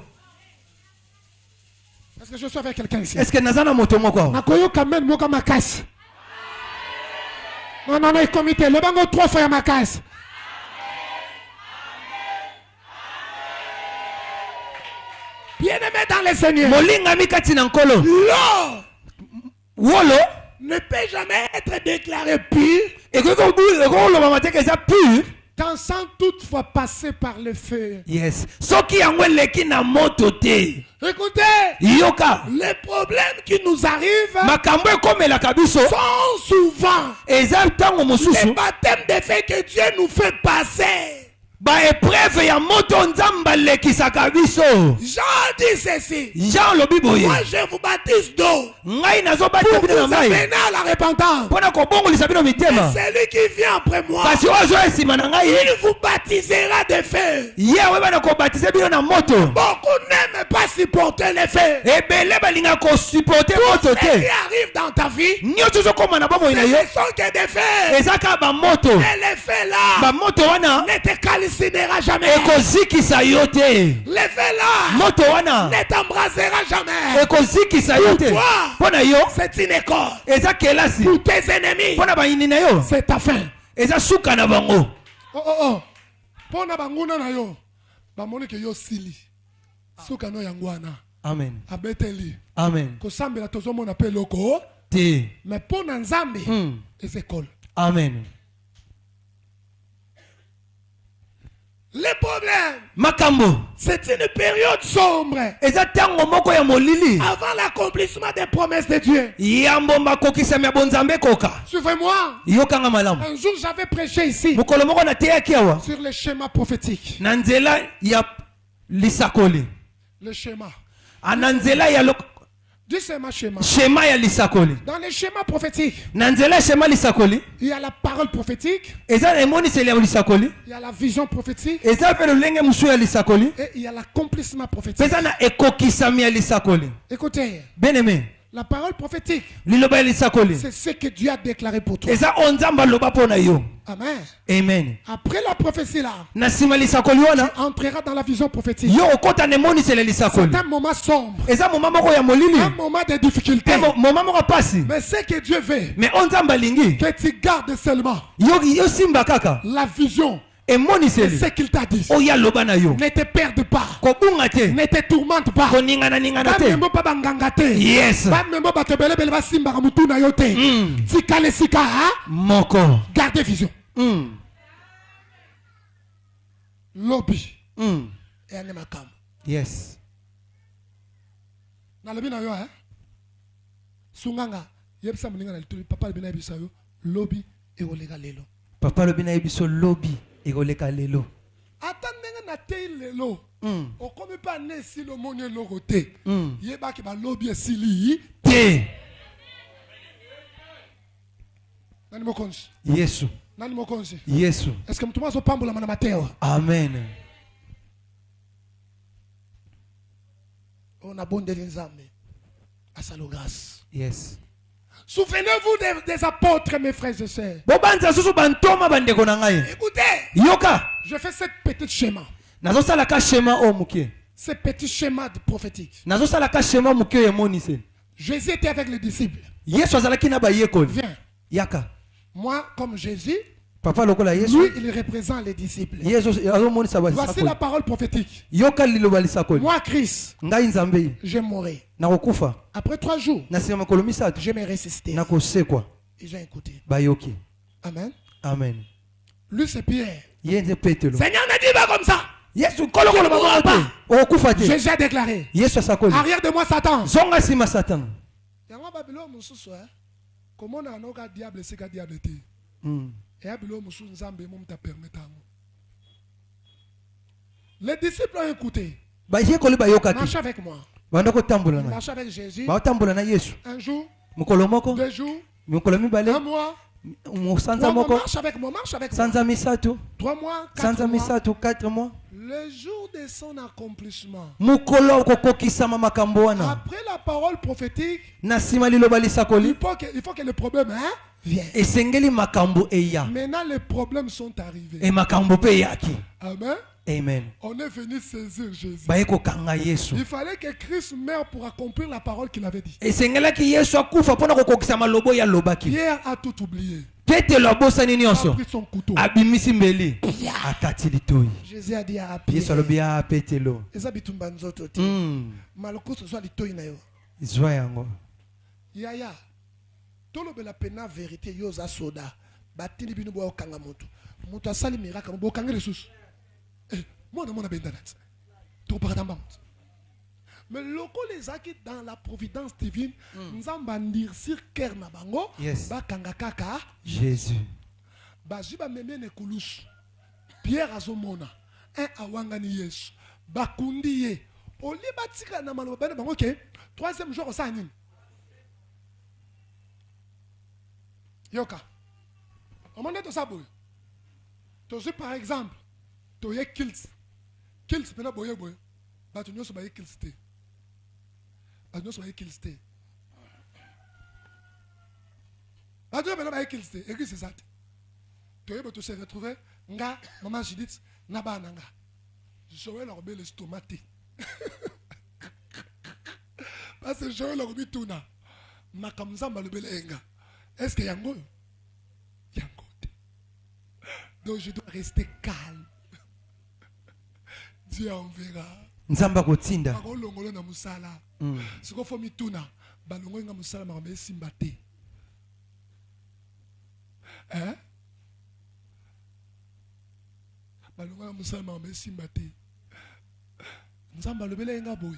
Est-ce que je suis avec quelqu'un ici? Est-ce que nazana moto moko? Nakoyo kamen moka makasi. Non, non, non, il comité. Le bango 3 fois makasi. Bien-aimé dans le Seigneur, Molinga mikati na nkolo. l'eau Wolo. ne peut jamais être déclaré pur Eko loba mateke eza pur. quand sans toutefois passer par le feu. Yes. Soki yango eleki na moto te. Écoutez, Yoka. les problèmes qui nous arrivent Makambo ekomelaka biso. sont souvent Eza ntango les mosusu. baptêmes de feu que Dieu nous fait passer. Ba épreuve ya moto nzamba lekisaka biso. Jean dit ceci. Jean lobi boye. Moi, je vous baptise d'eau Ngai nazobatisa pour bino na vous ngai. amener à la repentance. Mpona kobongolisa bino mitema. Celui qui vient après moi, Kasi oyo azoya nsima na ngai. il vous baptisera de feu. Ye oyo bana kobatiza bino na moto. Beaucoup n'aiment pas supporter les feux. ebele balinga kosupporte moto Ce qui te arrive dans ta vie, nyonso ezokoma na bomoi na ce yo ne sont que des feux. eza kaka bamoto Et les feux là bamoto wana ne te calcinera jamais. ekozikisa yo te Les feux là moto wana ne t'embrasera jamais. ekozikisa yo te Toi. mpo na yo C'est une école. eza kelasi Pour tes ennemis, mpo na bayini na yo c'est ta fin. eza suka na bango Oh, oh, oh. Pona banguna na yo. Bamoni ke yo sili. Suka no yangwana. amen Abeteli. amen Kosambela tozomona pe loko. te Mais pona nzambe. Mm. Et école. amen les problèmes, makambo c'est une période sombre eza ntango moko ya molili avant l'accomplissement des promesses de Dieu. yambo makokisami ya bonzambe ekoka Suivez-moi. yokanga malamu Un jour, j'avais prêché ici mokolo moko nateyaki awa sur les schémas prophétiques. na nzela ya lisakoli Le schéma. na nzela ya Dis c'est ma schéma. shema ya lisakoli Dans les schémas prophétiques, na nzela ya shema lisakoli il y a la parole prophétique, eza na emoniseli ya lisakoli il y a la vision prophétique eza mpe lolenge mosusu ya lisakoli et il y a l'accomplissement mpe prophétique. eza na ekokisami ya lisakoli Écoutez, bien aimé la parole prophétique, liloba ya lisakoli c'est ce que Dieu a déclaré pour toi. eza oyo nzambe aloba mpo na yo Amen. amen Après la prophétie là, na nsima ya lisakoli wana tu entreras dans la vision prophétique. yo okota na emoniseli ya lisakoli C'est un moment sombre, eza moma moko ya molili un moment de difficulté. moma moko pasi Mais ce que Dieu veut, me oyo nzambe alingi que tu gardes seulement yo simba kaka la vision de emoniseli ce qu'il t'a dit. oyo aloba na yo Ne te perde pas. kobunga te Ne te tourmente pas. koningana te Bamembo pa banganga te. yes Bamembo bato belebele basimbaka mutu na yo te. Tikale sika ha? moko Gardez vision. Mm. Lobby. Mm. Ene makambo. yes Nalobi na yo hein? Sunganga. Yebisa muninga na lituli papa lebina yebisa yo. Lobby ekoleka lelo. papa alobi na ye biso lobi ekoleka lelo Ata ndenge na tei lelo. Mm. Okomi pa ne esili omoni eloko te. Mm. Yebaki balobi esili. te Nani mokonzi? yesu Nani mokonzi? yesu Est-ce que mutu azopambola na mateo? amen On a bondeli nzambe. Asalo grâce. yes Souvenez-vous des apôtres, mes frères et sœurs. bobanza susu bantoma bandeko na ngai Écoutez, yoka je fais cette petite schéma. nazosalaka shema oyo moke Ce petit schéma de prophétique. nazosalaka shema moke oyo emoniseli Jésus était avec les disciples. yesu azalaki na bayekoli Viens. yaka Moi, comme Jésus, papa lokola lui, yesu il représente les disciples. yesu azomonisa Voici la lisakoli parole prophétique. yoka liloba lisakoli Moi, Christ, ngai nzambe je mourrai. nakokufa Après 3 jours, na nsima makolo misato je me ressuscité. nakosekwa Ils ont écouté. bayoki Amen. amen Lui, c'est Pierre. ye nze petelo Seigneur ne dit pas comme ça. yesu kolokolo Je bango mourrai te okokufa te Jésus a déclaré. yesu asakoli Arrière de moi, Satan. zonga nsima satan Yango babilo mususu eh. Comment on a un diable c'est qu'un diable te. Mm. Et babilo mususu nzambe mo mta permettre. Les disciples ont écouté. bayekoli bayokaki Marche avec moi. banda kotambola na Marche avec Jésus. baotambola na yesu Un jour, mokolo moko 2 jours, mikolo 1 mibale mois. sanza 3 mois, moko marche avec moi, marche avec moi. sanza misato 3 mois, 4 sanza mois. misato 4 mois Le jour de son accomplissement. mokolo okokokisama makambo wana Après la parole prophétique, na nsima liloba lisakoli il faut que le problème hein, vienne. esengeli makambo eya Maintenant, les problèmes sont arrivés. e makambo mpe eyaki Amen. amen On est venu saisir Jésus. baye kokanga yesu Il fallait que Christ meure pour accomplir la parole qu'il avait dit. esengelaki yesu akufa mpona kokokisa malobo oyo alobaki Pierre a tout oublié. petelo abosani Il a nyonso pris son couteau. abimisi mbeli akati litoi Jésus a dit à yesu Pierre. alobi a petelo Eza bitumba nzoto te. Malokusu zwa litoi na yo. zwa yango Yaya. Tolobela pena vérité yo za soda. Batini binu bo kanga mutu. Mutu asali miracle bo kanga resus. Mona bendanat. To paradamba. Mais loko les aki dans la providence divine, nzamba ndircir cœur na bango, Yes. ba kanga kaka, jésus ba jiba meme ne kulus. Pierre azomona, awangani Yesu. Ba kundi ye. Oli batika na maloba bana bango ke, troisième jour ça nini. Yoka. Omanda to sabo. To si par exemple, to ye kills. Kills pena boye boye. Ba to nyoso ba ye kills te. Nous sommes kills. Dieu me kills. Et c'est ça. Tu es se retrouver. Nga, maman Judith, naba nanga. Je vais leur mettre l'estomac. Parce que je vais leur mettre tout na. Ma comme ça, ma le bel enga. Est-ce que yango? Yango. Donc je dois rester calme. Dieu enverra. Nzamba kotinda. Ba longolo na musala. Siko fo mituna, ba longo nga musala ma be simbate. Hein? Ba longo nga musala ma be simbate. Nzamba le bele nga boy.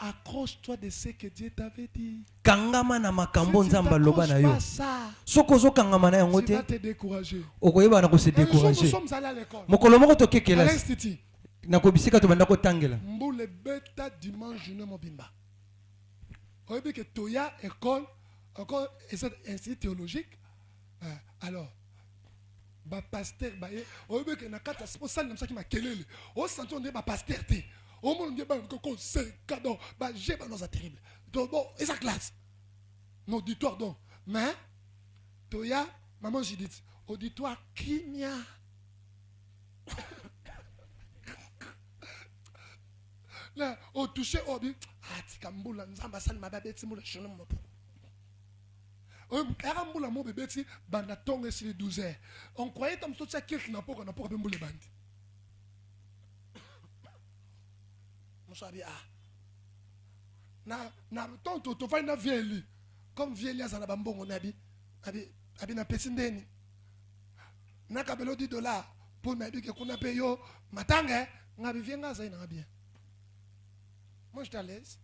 Accroche-toi de ce que Dieu t'avait dit. Kangama na makambo nzamba loba na yo. Soko zo kangama na yango te. Tu vas te décourager. Okoyeba na ko se décourager. Nous sommes allés à l'école. Mokolo moko toke À kelasi. l'institut. Na ko bisika to banda ko tangela. Mboule beta dimanche journée mobimba. Oyebi que toya école encore institut théologique. Alors ba pasteur ba ye oyebi que na kata c'est pour ça qui m'a kelele. O santo on dit ba pasteur te. Au monde dit ba ko c'est cadeau ba j'ai ba dans terrible. Donc bon, et sa classe. Auditoire donc. Mais toya maman Judith, auditoire kimia. Là, au toucher au but, ah, tikamboula, nzamba sali mababe timula shono mopo. Karamboula mon bébé ti banda tongue sur les 12 heures. On croyait comme ça quelque n'a pas bemboule bandi. Mosabi na tonto to fa na vieli. Comme vieli azana bambongo nabi na pesindeni. Na kabelo $10 pour nabi ke kuna pe yo matanga ngabi vienga za ina bien. Moi, je suis à l'aise.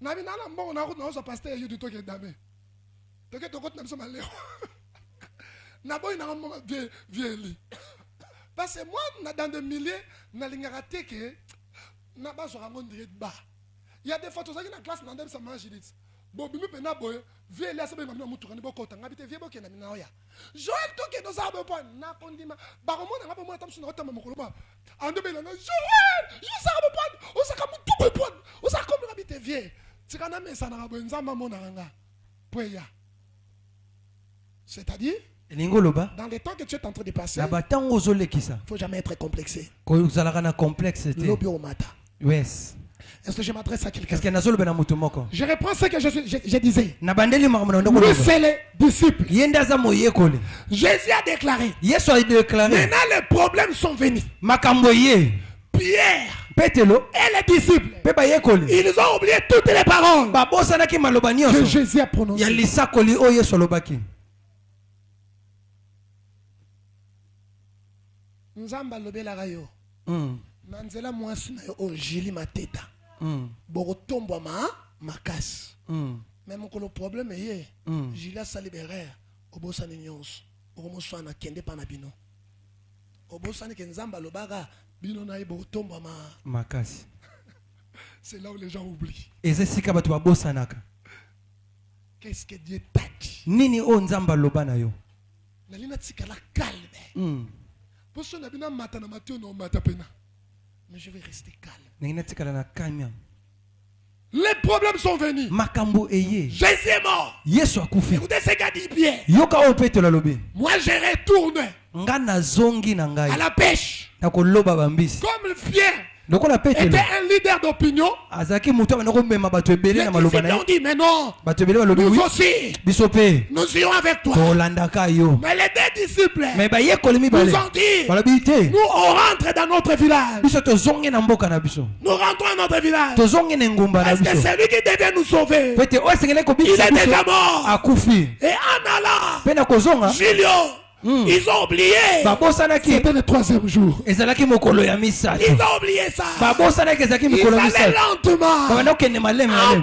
Nabi nana mbongo na route na oso pasteur yo du to ke dame. To ke to kot na biso maleo. Na boy na mbongo vieli. Parce que moi na dans des milliers na lingara teke na ba so rango direct ba. Il y a des photos qui na classe na ndem sa mange dit. Bo bimi pe na boy vieli asabe mamna mutu kan boko tanga bite vie boke na mina oya. Joël to ke no sa bo pon na kondima ba ko mona ngapa mo tam sunu otama mokolo ba. Ando be na Joël, yo sa bo pon, o sa ka mutu ko pon, o sa comme na bite vie. Tikana me sa na bo nzamba mona nga. Poya. C'est-à-dire dans les temps que tu es en train de passer, il ne faut jamais être complexé. Yes. Est-ce que je m'adresse à quelqu'un? Je reprends ce que je disais. Lui, c'est les disciples. Jésus a déclaré. Maintenant, les problèmes sont venus. Pierre et les disciples, ils ont oublié toutes les paroles que Jésus a prononcées. Nzamba lobela rayo. Nanzela mwasi na yo onjili mateta. Borotombo makasi. Mais mon problème est Julia Salibéré obosa ni nyonso. Omoso na kende pa na bino. Obosa ni kenzamba lobaga bino na ibo tombo makasi. C'est là où les gens oublient. Ezesika batu babosa naka. Qu'est-ce que Dieu t'a dit? Nini o nzamba loba na yo? Nalina tikala calme. Mais je vais rester calme. Les problèmes sont venus. Jésus est mort. Écoutez ce qu'a dit Pierre. Moi je retourne à la pêche. Comme Pierre était un leader d'opinion. Ils ont dit mais non. Nous aussi. Nous irons avec toi. Mais les deux disciples nous ont dit nous on rentre dans notre village. Nous rentrons dans notre village. Est-ce que celui qui devait nous sauver, il est déjà mort? Et en allant, Julio, ils ont oublié. C'était le 3e jour. Ils ont oublié ça. Ils allaient lentement en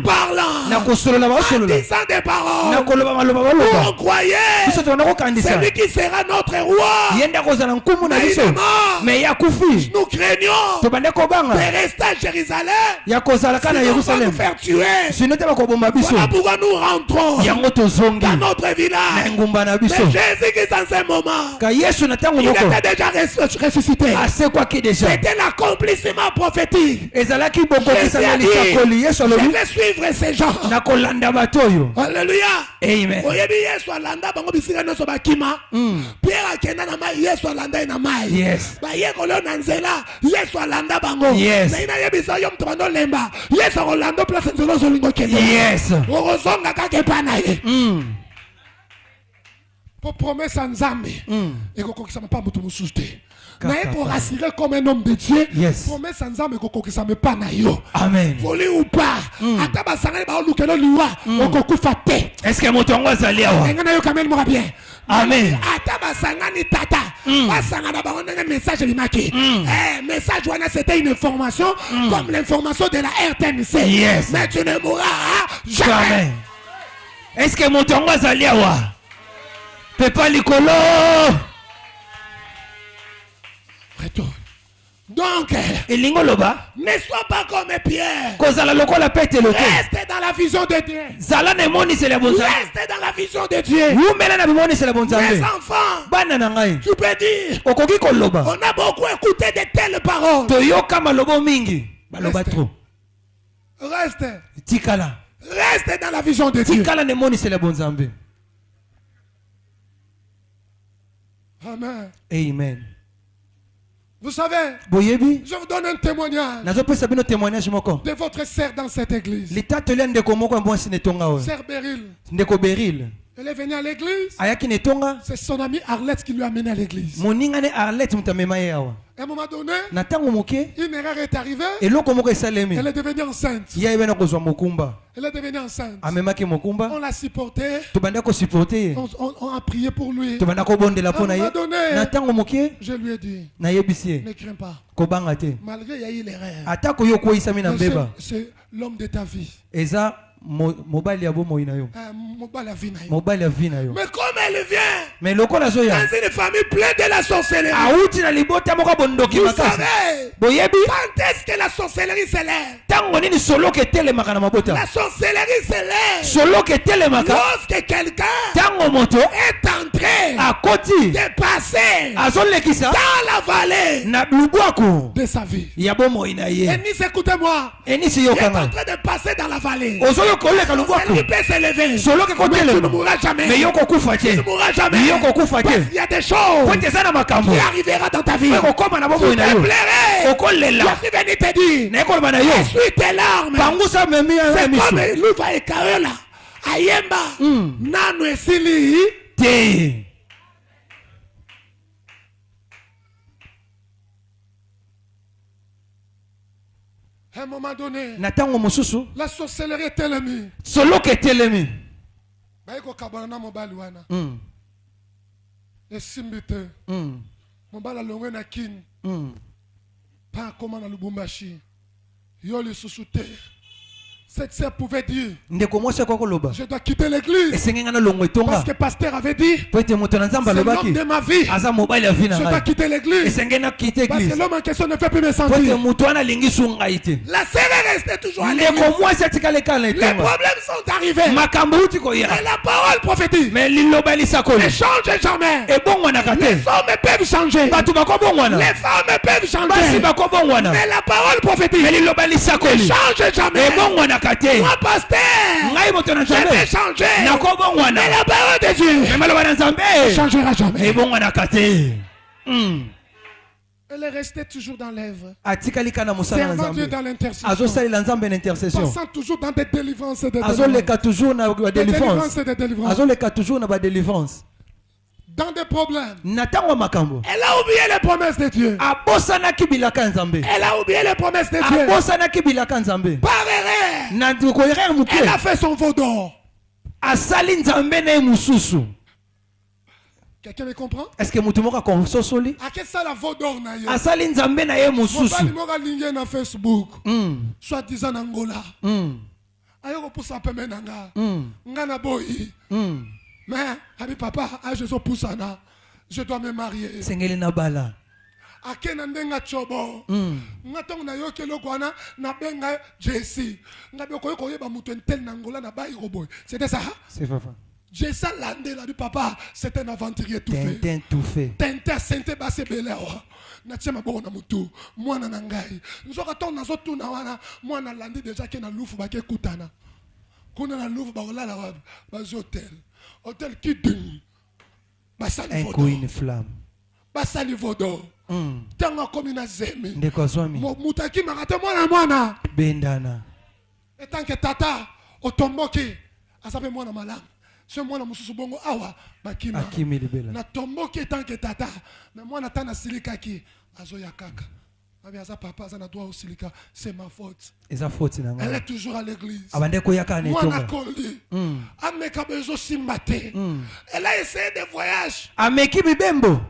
parlant, en disant des paroles. On croyait celui qui sera notre roi. Mais nous craignons de rester à Jérusalem. Sinon on va nous faire tuer. Voilà pourquoi nous rentrons dans notre village. Mais Jésus qui s'en s'est moment, ka yesu na ntango il moko était déjà ressuscité. asekwaki deja C'était l'accomplissement prophétique. ezalaki Jésus bokokisanga a dit, lisakoli yesu je alobi vais suivre ces gens. nakolanda bato oyo Alléluia. amen Oyebi Yesu alanda bango bisika nyonso bakima. Pierre akenda na mai, Yesu alanda ye na mai. Yes. Baye kolo na nzela, Yesu alanda bango. Yes. Na ina yebisa yo mtu bando lemba. Yesu akolanda place nzela zolingo kende. yes Okozonga kaka epa na ye. Po promesse ya Nzambe ekokokisama pa moto mosusu te. Kaka. naye korassurer comme un homme de Dieu. Yes. Promesse ya Nzambe ekokokisama pa na yo. amen Voli ou pas. ata basangani baolukela liwa okokufa te. est ce que moto yango azali awa ndenge na yo kamel moka bien. amen Ata basangani tata. Basangana bango ndenge message limaki. Message wana c'était une information comme l'information de la RTNC. Yes. Mais tu ne mourras jamais. amen est ce que moto yango azali awa pepa likolo Retourne. Donc, elingi oloba ne sois pas comme Pierre. kozala lokola petelo te Reste dans la vision de Dieu. zala na emoniseli ya bonzambe Reste dans la vision de Dieu. wumela na bimoniseli ya Mes bonzambe enfants, bana na ngai tu peux dire, okoki koloba on a beaucoup écouté de telles paroles. toyoka maloba mingi baloba Reste. tro Reste. tikala Reste dans la vision de Dieu. tikala na emoniseli ya bonzambe Amen. amen Vous savez, boyebi je vous donne un témoignage nazopesa bino témoignage moko de votre sœur dans cette église. litatoli ya ndeko moko ya mwasi netonga oyo Sœur Beryl, ndeko beril elle est venue à l'église. ayaki netonga C'est son amie Arlette qui lui a amené à l'église. moninga ne arlette moto amema ye awa À un moment donné, na ntango moke une erreur est arrivée. eloko moko esalemi Elle est devenue enceinte. ye ayebena kozwa mokumba Elle est devenue enceinte. amemaki On mokumba l'a supporté. tobanda kosupporte ye On a prié pour lui. tobanda kobondela mpo na À un ye moment donné, na ntango moke je lui ai dit, nayebisi ye ne crains pas. kobanga te Malgré il y a eu l'erreur. atako yo okweyisami na Mais mbeba c'est l'homme de ta vie. eza mobali ya bomoi na yo Mobile la vie na yo. mobali ya vi na yo Mais comme elle vient me lokola azoya dans une famille pleine de la sorcellerie, awuti na libota moko bondoki vous makasi savez, boyebi quand est-ce que la sorcellerie s'élève? ntango nini soloki etelemaka na mabota La sorcellerie s'élève soloki etelemaka lorsque quelqu'un ntango moto est entré akoti de passer azolekisa dans la vallée na lubwaku De sa vie. ya bomoi na ye Ennis, écoutez-moi. enisi Il est en yokanga train de passer dans la vallée. ozoyoka oleka La lubwaku sorcellerie peut s'élever. soloki Mais tu ne kotelema mourras jamais. me yo kokufa te Tu ne mourras jamais. yo kokufa Parce te qu'il y a des choses po ete eza na makambo qui arrivera dans ta vie. po ekokoma na bomoi Tu na yo pleurais. okolela Je suis venu te dire, naye koloba na yo essuie tes larmes. pangusa memi ya C'est miso comme luva ekayola ayemba nanu esili te À un moment donné, na ntango mosusu la sorcellerie est ennemie. soloki etelemi Bayeko kabana na mobali wana. Mm, Esimbi te. mm, Mobali alongwe na kini. mm. Pa koma na Lubumbashi. Yo lisusu te. Cette sœur pouvait dire, ndeko mwasi akoki koloba je dois quitter l'église. esenge nga na longo Parce etonga que pasteur avait dit, po ete moto na nzambe c'est l'homme alobaki de ma vie. aza mobali ya vi na Je dois ngai quitter l'église. esenge nakite Parce que eglise l'homme en question ne fait plus me po ete sentir. moto wana alingi su ngai te la sœur est restée toujours à l'église. ndeko mwasi atikala ekala na Les etonga problèmes sont arrivés. makambo uti Mais koya la parole prophétique me liloba ne lisakoli change jamais. ebongwanaka Les te hommes peuvent changer. bato bakobongwana Les femmes peuvent basi changer. bakobongwana Mais la parole prophétique me liloba ne lisakoli change jamais. ebongwanaka te Moi, pasteur, ngai moto na je vais nzambe changer. nakobongwana Mais la parole de Dieu me maloba na Ne nzambe changera jamais. ebongwanaka te Mm. Elle est restée toujours dans l'œuvre. atikali kana mosala na Servant Dieu nzambe dans l'intercession. azosalela nzambe na intercession Passant toujours dans des délivrances et des azoleka toujours na Des délivrances badelivrance et des délivrances. azoleka toujours na badelivrance Dans des problèmes. na ntango ya makambo Elle a oublié les promesses de Dieu. abosanaki bilaka ya nzambe Elle a oublié les promesses de Dieu. abosanaki bilaka ya nzambe Par erreur, na koyere moke elle a fait son veau d'or. asali nzambe na ye mosusu Quelqu'un me comprend? est ce que motu moko akososoli À quel ça la veau d'or na yo? asali nzambe na ye mosusu Mobali moko alingi na Facebook. Mm, Soi-disant na Angola. mm, Ayo kopusa pembe na nga. mm, Nga na boyi. mm. Mais, abi papa, je suis poussana. Je dois me marier. sengeli na bala Akena ndenga chobo. Nga tongo na yoke loko wana na benga Jesse. Nga beko yoko yeba mutu entel na Angola na bayi roboy. C'était ça? c'est papa Jessa landé là du papa, c'est un aventurier tout fait. Tintin tout fait. Tintin sente basse bele wa. Na tia maboko na mutu. Mwana na ngai. Nzoka ton na zotu na wana. Mwana landi déjà ke na lufu ba ke kutana. Kuna na lufu ba olala wa ba hôtel. Hôtel qui demi. Ba sali Un vodo. coup une flamme. Ba sali vodo. Tanga komi na zemi. Ndeko swami. Mutaki makate mwana. Bendana. Et tant que tata otomboki asabe mwana malamu. Ce mwana mususu bongo awa bakima. Akimi libela. Na tomboki tant que tata. Mais mwana tana silika ki azoya kaka. Abi asa papa asa na droit au silika, c'est ma faute. Eza faute na Elle nga. est toujours à l'église. Abandeko yaka ne Mwana tonga. koli. Ameka bezo simbate. Elle a essayé des voyages. Ameki bibembo.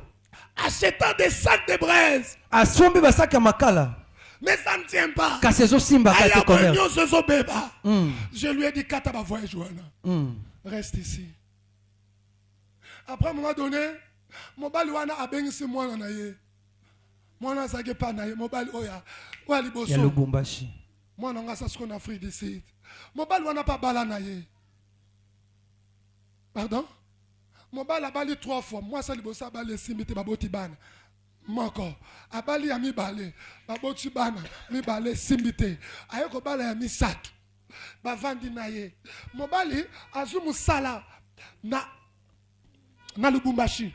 Achetant des sacs de braise. Asombi basaka makala. Mais ça ne tient pas. Kasi ezo simba Elle kati a commerce. venu ce zo beba. Je lui ai dit kata ba voyage wana. Reste ici. Après, à un moment donné, mobile wana a bengisi mwana na ye. Mwana zage pa na ye. Mobile oya. Oya Ya liboso. Lubumbashi. Mwana nga sa ce qu'on a Afrique du Sud. Mobile wana pa bala na ye. Pardon? Mobile a bali 3 fois. Moi, ça liboso a bali simbite baboti bana. Moko. A bali ya mi bale. Baboti bana. Mi bale simbite. Ayoko bala ya mi satu. Bavandi na ye. Mobali azumu sala na Lubumbashi.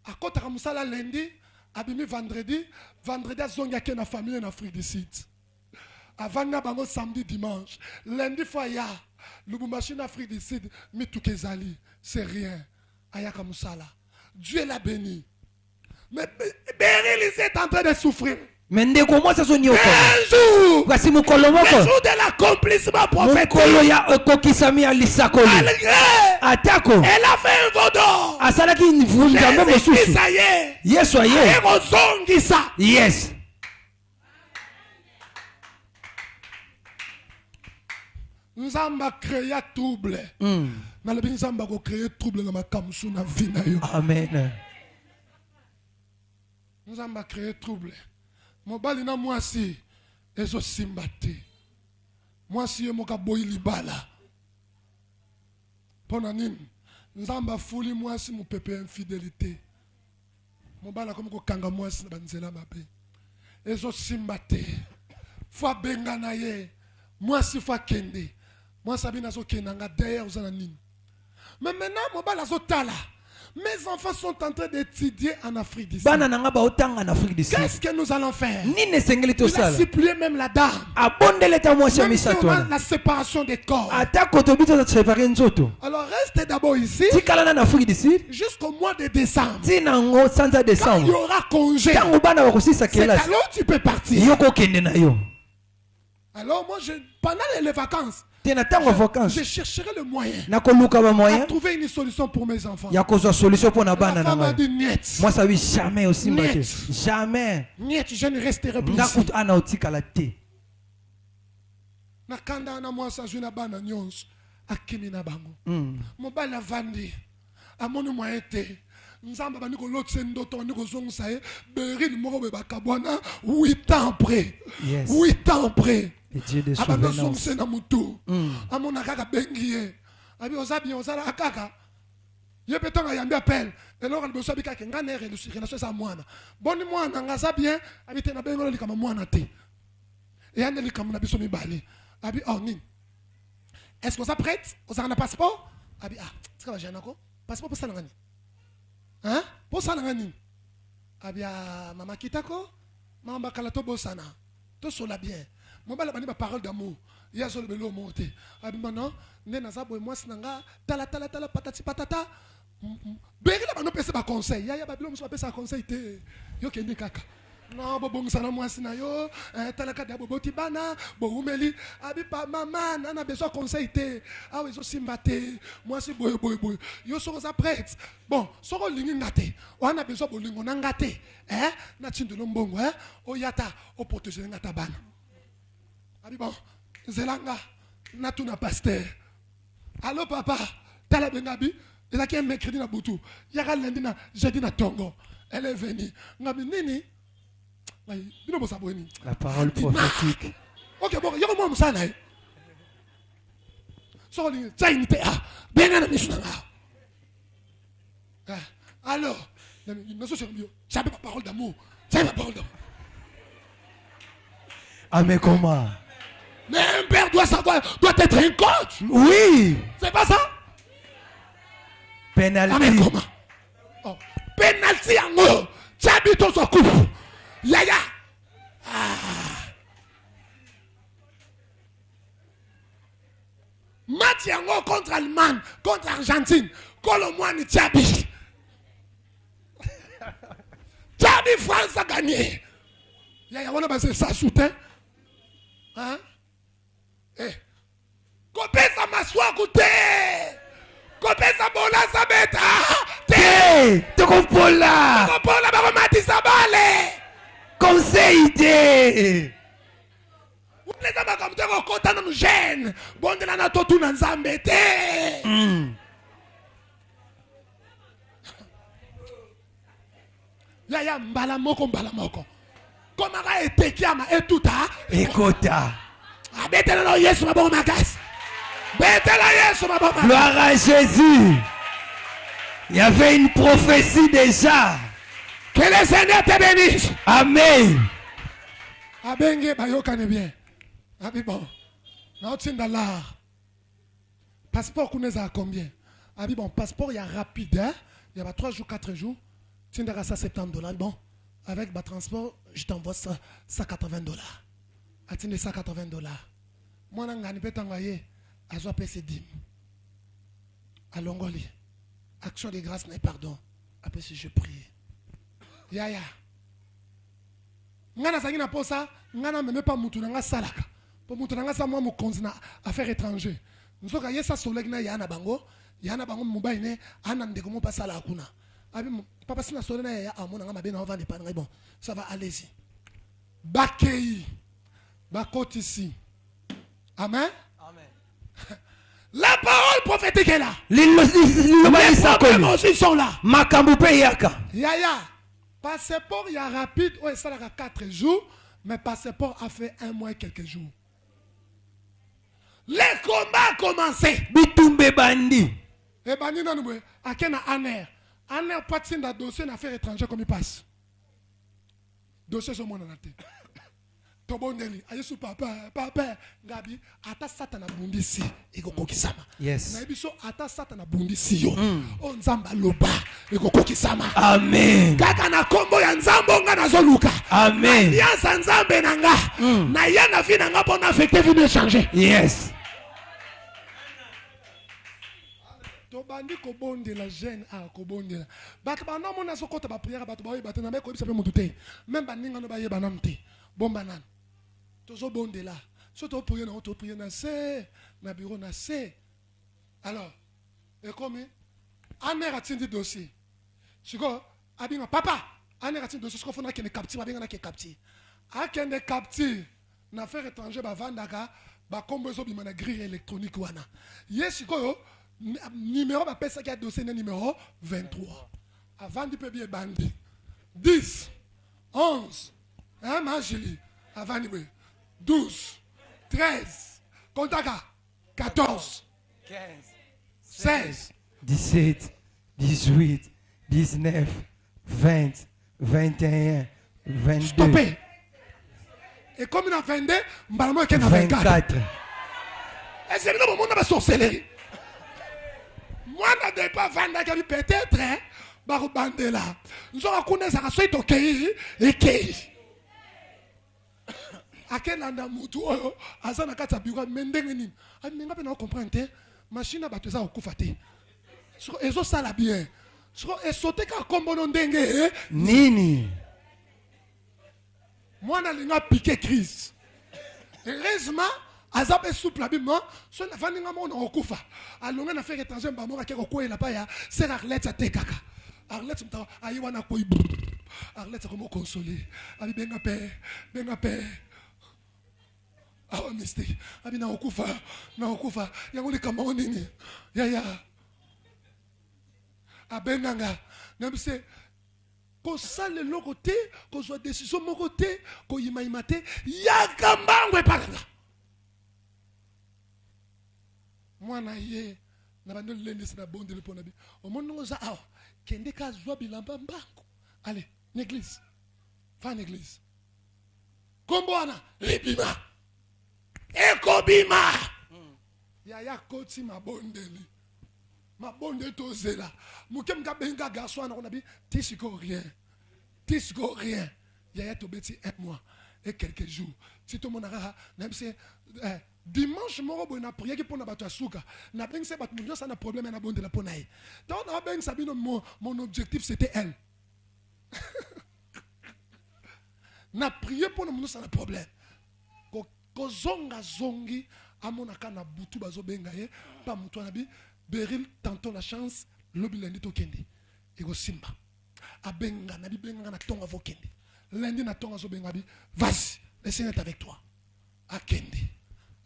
Akotaka musala lundi, abimi vendredi azongi ake na famille en Afrique du Sud. Avant na bango samedi dimanche. Lundi fois ya Lubumbashi en Afrique du Sud, mi tukezali, c'est rien. Ayaka musala. Dieu l'a béni. Mais Beryl est en train de souffrir. Mais ndeko mwasa so nyoko. Un jour, Kasi mukolo le moko. jour de l'accomplissement prophétique. Mukolo ya okokisami ya lisakoli. Malgré, Atako. elle a fait un vaudor. Asalaki nzambe mosusu. Ça y est. Yesu aye. Ekozongisa. Yes. Nzamba créé trouble. Nalobi nzamba ko créer trouble na makamsu na vie na yo. Amen. Nzamba créé trouble. Mobali na mwasi ezo simba te. Mwasi ye moka boyi libala. Pona nini? Nzamba fuli mwasi mupepe infidélité. Mobala comme ko kanga mwasi na banzela mabe. Ezo simba te. Fwa benga na ye. Mwasi fwa kende. Mwasi abina zo kenanga derrière uzana nini. Mais maintenant mobala zo tala. Mes enfants sont en train d'étudier en Afrique du Sud. Bana nanga ba otanga en Afrique du Sud. Qu'est-ce que nous allons faire? Nini sengeli to Il a sala. supplié même la dame. Abondele ta mwasi ya Même si on a misato. la séparation des corps. Atako to bito za séparer nzoto. Alors restez d'abord ici Tikala na Afrique du Sud. jusqu'au mois de décembre. Tina ngo sanza Quand il y décembre. aura congé, Tango bana bakosisa c'est kelasi. alors tu peux partir. Yoko kende na yo. Alors moi, pendant les vacances, Tena tango vacances. je chercherai le moyen Nakoluka ba à moyen. trouver une solution pour mes enfants. Ya kozwa solution pour na La bana na femme a ngai. dit niet. Moi ça oui jamais aussi mbate. Net. Jamais. Niet, je ne resterai plus ici. Ngakutu ana otikala te. Nakanda na moi sa juna bana nyons akimi na bango. Mobali avandi. Amoni moyen te. Nzamba bani ko lotse ndoto bani ko zongisa ye. Beryl moko be bakabwana 8 ans après. Yes. 8 ans après. Le Dieu de Abanda souvenance. zongise na mutu. Amona kaka bengi ye. Abi ozabi ozala kaka. Ye betonga yambi appel. Eloko liboso abi kaka ngana relation sa mwana. Boni mwana ngaza bien abite na bengo likama mwana te. Et ande likama na biso mibali. Abi oh nini? Est-ce que vous êtes prête? Vous avez un passeport? Abi ah, c'est quoi j'ai un passeport pour ça ngani? Hein? Pour ça ngani? Abi ah maman kitako? Maman bakala to bosana. To sola bien. Mon bala bani ba parole d'amour. Ya zo le belo monter. Abi maintenant, né na za boy moi sinanga tala patati patata. Beri la bano pese ba conseil. Ya babilo muso pese ba conseil te. Yo kende kaka. Non, bon sana mwasi na yo, talaka da boboti bana, bo umeli, abi pa mama nana besoin conseil te. Ah oui, so simbate, mwasi boy. Yo soko za prête. Bon, soko lingi ngate. Wana besoin bolingo na ngate. Na tindelo mbongo, o yata, o protéger ngata bana. Abi bon, zelanga na tuna pasteur. Allô papa, tala bengabi, ezaki un mercredi na butu. Yaka lundi na jeudi na Tongo. Elle est venue. Ngabi nini? La parole prophétique. Ok, bon, il y a un moment où ça. So, tu as une idée. Ben, Alors, j'avais ma parole d'amour. J'avais ma parole d'amour. Ah, mais comment? Mais un père doit savoir, doit être un coach. Oui. C'est pas ça? Penalty. Ah, mais comment? Oh. Penalty en haut. Tu habites au coupe. Yaya. Match en haut contre Allemagne, contre Argentine. Colomboine, Tchabi. Tchabi, France a gagné. Yaya, on a passé ça soutien. Hein? Eh. Kopesa maswa kute. Kopesa bola sa beta. Te. Tokopola. Tokopola ba matisa bale. Conseil te. Uneza ba comme te kokota na jeune. Bonde na totu na nzambe te. Yaya mbala moko. Comment a été kiama etuta? Ekota. Betela Yesu maboko makasi. Betela Yesu maboko makasi. Gloire à Jésus. Il y avait une prophétie déjà. Que le Seigneur te bénisse. Amen. Abenge bayokane bien. Abi bon. Na otinda l'art. Passeport kuneza à combien? Abi bon, passeport il y a rapide hein. Il y a 3 jours, 4 jours. Tindara ça $70. Bon, avec ma transport, je t'envoie ça $180. Atteindre $180. Moi, je ne peux pas t'envoyer à Joie PCD. À Longoli. Action de grâce, n'est pardon. Après, si je prie. Yaya. Ngana sangi na posa, ngana même pas mutu nga salaka. Pour mutu nga sa moi mo konzina affaires étrangères. Nzoka yesa soleg na yana bango mobile ne ana ndeko mo pasala akuna. Abi papa sina soleg na ya amona nga mabe na vendre pas bon. Ça va allez-y. Bakei. Bakoti ici. Amen. Amen. La parole prophétique est là. Les problèmes aussi sont là. Makambupe yaka. Yaya. Passeport, il y a rapide. Oui, ça a 4 jours. Mais passeport a fait 1 mois et quelques jours. Les combats ont commencé. Bitumbe bandi. Et bandi non nous à quel Aner. Aner pas de signe dossier d'affaires étrangères comme il passe. Dossier sur mon anaté. Tobondeli, ayesu papa ngabi ata satana bundisi ekokokisama. Yes. Na ebiso ata satana bundisi yo. O nzamba loba ekokokisama. Amen. Kaka na kombo ya nzambo nga nazoluka. Amen. Alliance nzambe nanga. Na yana vi nanga pona affecter vi me changer. Yes. Tobandi kobondela jeune a kobondela. Bato bana mona sokota ba prière bato ba bato na meko bisa pe mutute. Même baninga no ba yeba na mte. Bombanan. Tozo bondela. Surtout prier na c'est na bureau na c'est. Alors, et comme Aner a tindi dossier. Siko abinga papa, Aner a tindi dossier siko fona kene capti abinga na ke capti. A kende capti na affaire étranger ba vandaka ba kombo zo bima na grille électronique wana. Yesiko yo numéro ba pesa ki dossier na numéro 23. Avant du peuple bandi. 10 11 hein, Magili, avant 12, 13, Kontaka, 14, 15, 16, 17, 18, 19, 20, 21, 22. Stoppez. Et comme il a 22, Mbalamo est 24. Et c'est le moment de la sorcellerie. Moi, je ne pas vendre peut-être, hein, Barubandela. Nous avons connu ça, soit au Kei et Kei. Akenanda mutu oyo azana kata bureau mendenge nini aminga pe na comprendre machine ba teza okufa te so ezo sala bien so esote ka kombono ndenge nini mwana linga piquer crise heureusement azabe souple bimma so na faninga mona okufa alonga na faire étranger ba mo ka ko ela pa ya c'est Arlette atekaka Arlette mta ayi wana ko Arlette ko mo consoler abi benga pe awa mistake abi na okufa yango le kama nini yaya abenanga na bise ko sale loko te ko zo décision moko te ko yimayima te yaka mbangwe paranga mwana ye na bando lendisi na bonde le pona bi omonongo za awa kende ka zwa bilamba mbangu. Allez, l'église. Va en église. Komboana, libima. Ekobima. Yaya koti mabondeli. Mabonde tozela. Mukem ka benga garçon na konabi tisiko rien. Tisiko rien. Yaya tobeti 1 mois et quelques jours. Si tout le monde a dimanche moro bo na prière qui pour na bato asuka. Na benga se bato munyo ça na problème na bonde la ponaï. Donc na benga sabino mon objectif c'était elle. Na prié pour nous ça na problème. Ko zonga zongi amonaka na butu bazo benga ye pa mutu na bi beril tantôt la chance lobi lundi to kende. Ego simba. Abenga na bi benga na tonga vo kende. Lundi na tonga zo benga bi vas le Seigneur est avec toi. Akende.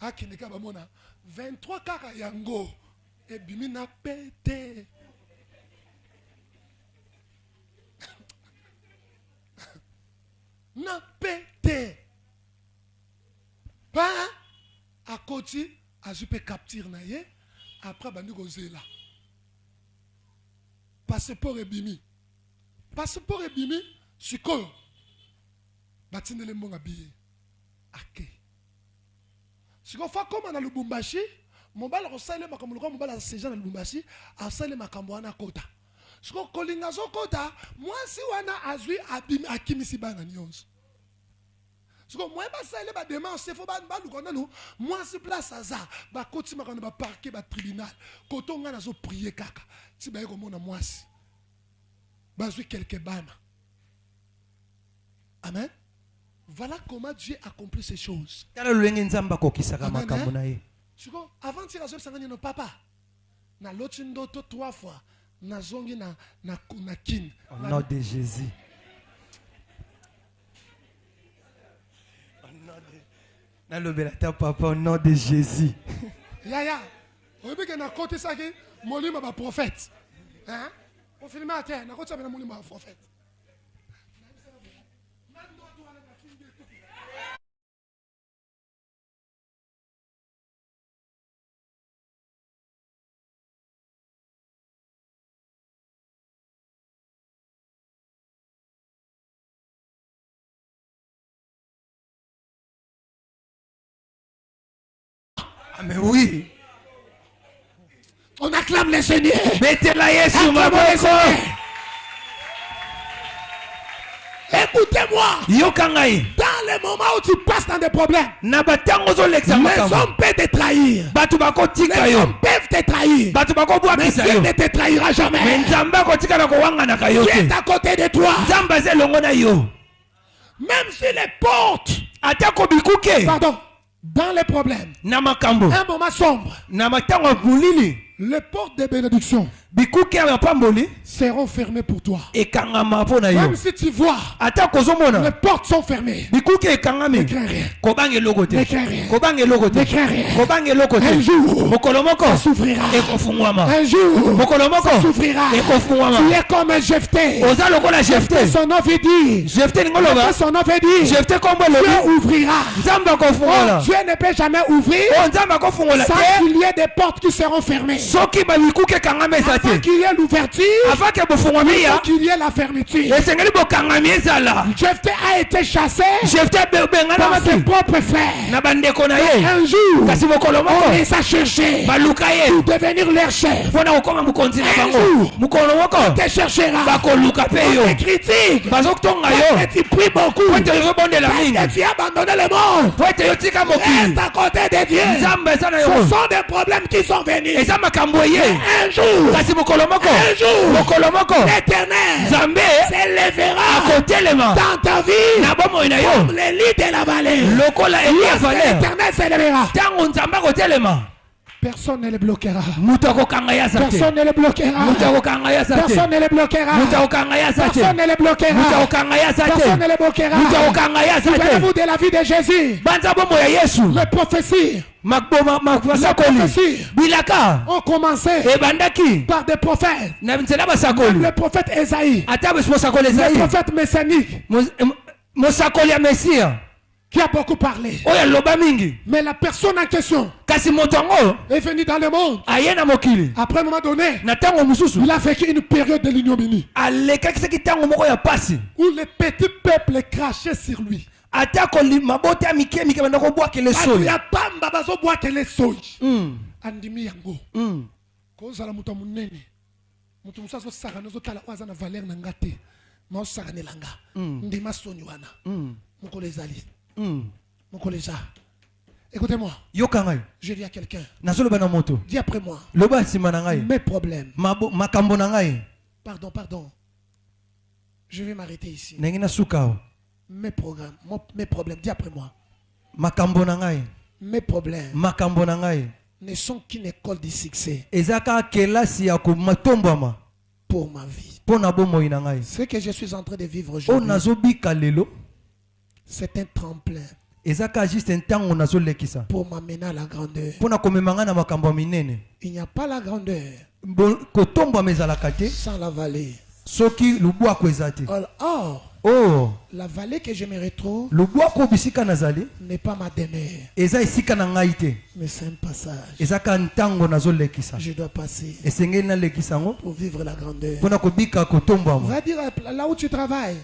Akende ka ba mona 23 kaka yango e bimi na pete. Na pété. Pas à côté, à je peux capturer naïe. Après, bah nous causer là. Passeport et bimi. Passeport et bimi, c'est quoi? Batine les monts habillés. Ok. Si on fait comme dans le Lubumbashi, mon bal ressemble à comme le grand mon bal à ces gens dans le Lubumbashi, à celle ma camboana kota. Si on collinga zo kota, moi si on a azui abimi akimisi bana nyons. Si on moi ba ça ba demande c'est faut ba lu kona nous, moi si place à ça, ba koti ma kona ba parquet ba tribunal, koto nga na zo prier kaka. Si ba ko mona moi si. Ba zui quelques bana. Amen. Voilà comment Dieu accomplit ces choses. Amen. Avant de dire à nos papa, na lotindo 3 fois, na zongi na kin. Au nom de Jésus. Na lobelata papa au nom de Jésus. Yaya, on veut que na côté ça que molima ba prophète. Hein? On filme à terre, na côté ça na molima ba prophète. Ah mais oui. On acclame le Seigneur. Mettez-la Yesu maboko. Écoutez-moi. Yokangai. Dans les moments où tu passes dans des problèmes, Na batango zo les hommes peuvent te trahir. Batu bako tika Les yo. hommes peuvent te trahir. Batu bako bwa Mais kisa Dieu yo. ne te trahira jamais. Mais nzamba ko tika na ko wanga na kayo Dieu te. est à côté de toi. Nzamba ze longo na yo. Même si les portes, Atako bikuke. pardon, dans les problèmes, Na makambo. un moment sombre, Na matango bulili. les portes de bénédiction Bikuke ya pamboli. seront fermées pour toi. Ekangama po na yo. Même si tu vois, Atako zo les mona. portes sont fermées. Bikuke ekangame. Ne crains rien. Kobange lokote. Ne crains rien. Kobange lokote. Ne crains rien. Kobange lokote. Un jour, Mokolo moko. ça s'ouvrira. Ekofungwama. Un jour, Mokolo moko. ça s'ouvrira. Ekofungwama. Tu es comme un Jephthé. Oza lokola Jephthé. Son nom veut dire. Jephthé ngoloba. Son nom veut dire. Jephthé kombo Dieu lobi. ouvrira. Nzamba Oh, kofungola. Dieu ne peut jamais ouvrir Oh nzamba kofungola sans te. qu'il y ait des portes qui seront fermées. Soki babikuke ekangama eza Avant te. qu'il y ait l'ouverture, Avant ke bofungwami il faut ya. qu'il y ait la fermeture. Esengeli bokangami ezala. Jephthé a été chassé Jephthé bengana par ses maki. propres frères. Na bandeko na ye. Un jour, Kasi mokolo on moko. les a cherchés Baluka ye. pour devenir leur chef. Mpona kokoma mokonzi na Un bango. jour. Mokolo moko. Te cherchera. Bakoluka pe On yo. te critique. Bazokutonga Et yo. tu pries beaucoup. Po ete yozobondela Parce mingi. que tu as abandonné le monde. Po ete yotika mokili. Reste à côté de Dieu. Nzamba eza na Ce yo. sont des problèmes qui sont venus. Eza makambo ye. Un jour, Kasi mokolo moko. un jour, Mokolo moko. l'Éternel Nzambe s'élèvera akotelema. dans ta vie Na bomoi na comme yo. les lits de la vallée. Lokola eli ya Lorsque valeur. l'Éternel s'élèvera, Tango nzambe akotelema. personne ne le bloquera. Mutu akokanga ye aza te. Personne ne le bloquera. Mutu akokanga ye aza te. Personne ne le bloquera. Mutu akokanga ye aza te. Personne ne le Mutu bloquera. akokanga ye aza te. Personne ne le bloquera. Mutu akokanga ye aza te. Souvenez-vous de la vie de Jésus. Banza bomo ya Yesu. Les prophéties Masakoli. prophéties Bilaka. ont commencé Ebandaki. par des prophètes. Na nzela basakoli. Le prophète Esaïe. Ata bosakoli Le ezali. prophète messianique. Mosakoli ya Mesia. qui a beaucoup parlé. oyo aloba mingi Mais la personne en question kasi moto yango est venue dans le monde. aye na mokili Après un moment donné, na ntango mosusu il a vécu une période de l'ignominie alekakisaki ntango moko ya pasi où les petits peuples crachaient sur lui. atako mabota ya mike mike banda kobwakela Bato soi ya pamba bazobwakela soyi. Mm, Andimi yango. mm. Kozala muto munene. Muto musa azosaka nozotala oyo aza na valeur na nga te. Ma osakanela nga. Ndima soni wana. Mokolo ezali. Mokolo eza. Écoutez-moi. yoka ngai Je dis à quelqu'un. nazoloba na moto Dis après moi. loba nsima na ngai Mes problèmes. makambo na ngai Pardon. Je vais m'arrêter ici. ndenge nasuka awa Mes programmes. Mes problèmes. Dis après moi. makambo na ngai Mes problèmes makambo na ngai ne sont qu'une école du succès eza kaka kelasi ya komatombwama pour ma vie. mpo na bomoi na ngai Ce que je suis en train de vivre oyo aujourd'hui, nazobika lelo c'est un tremplin eza kaka juste ntango nazolekisa pour m'amener à la grandeur. mpo na komema ngai na makambo ya minene Il n'y a pas la grandeur kotombwama ezalaka te sans la vallée. soki lubwako eza te Or, oh la vallée que je me retrouve lubwako bisika nazali n'est pas ma demeure, eza esika na ngai te mais c'est un passage. eza kaka ntango nazolekisa Je dois passer esengeli nalekisa yango pour vivre la grandeur. mpo na kobika kotombwama Va dire là où tu travailles,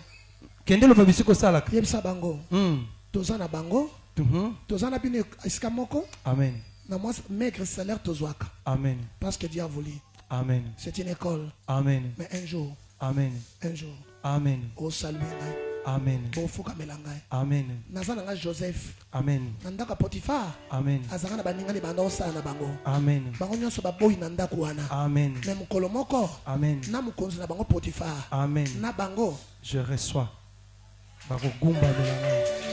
kende loba bisika osalaka yebisa bango, tozana bango, tozana bino esika moko, amen na moi maigre salaire tozwaka, amen parce que Dieu a voulu. amen C'est une école, amen mais un jour, amen amen au salut ngai, amen au fukamela ngai. amen Naza nanga Joseph, amen nandaka Potiphar, amen azaka na baninga banda osala na bango. amen Bango nyonso baboyi na ndako wana. amen Mais mokolo moko, amen na mokonzi na bango Potiphar, amen na bango je reçois bakogumba na ngai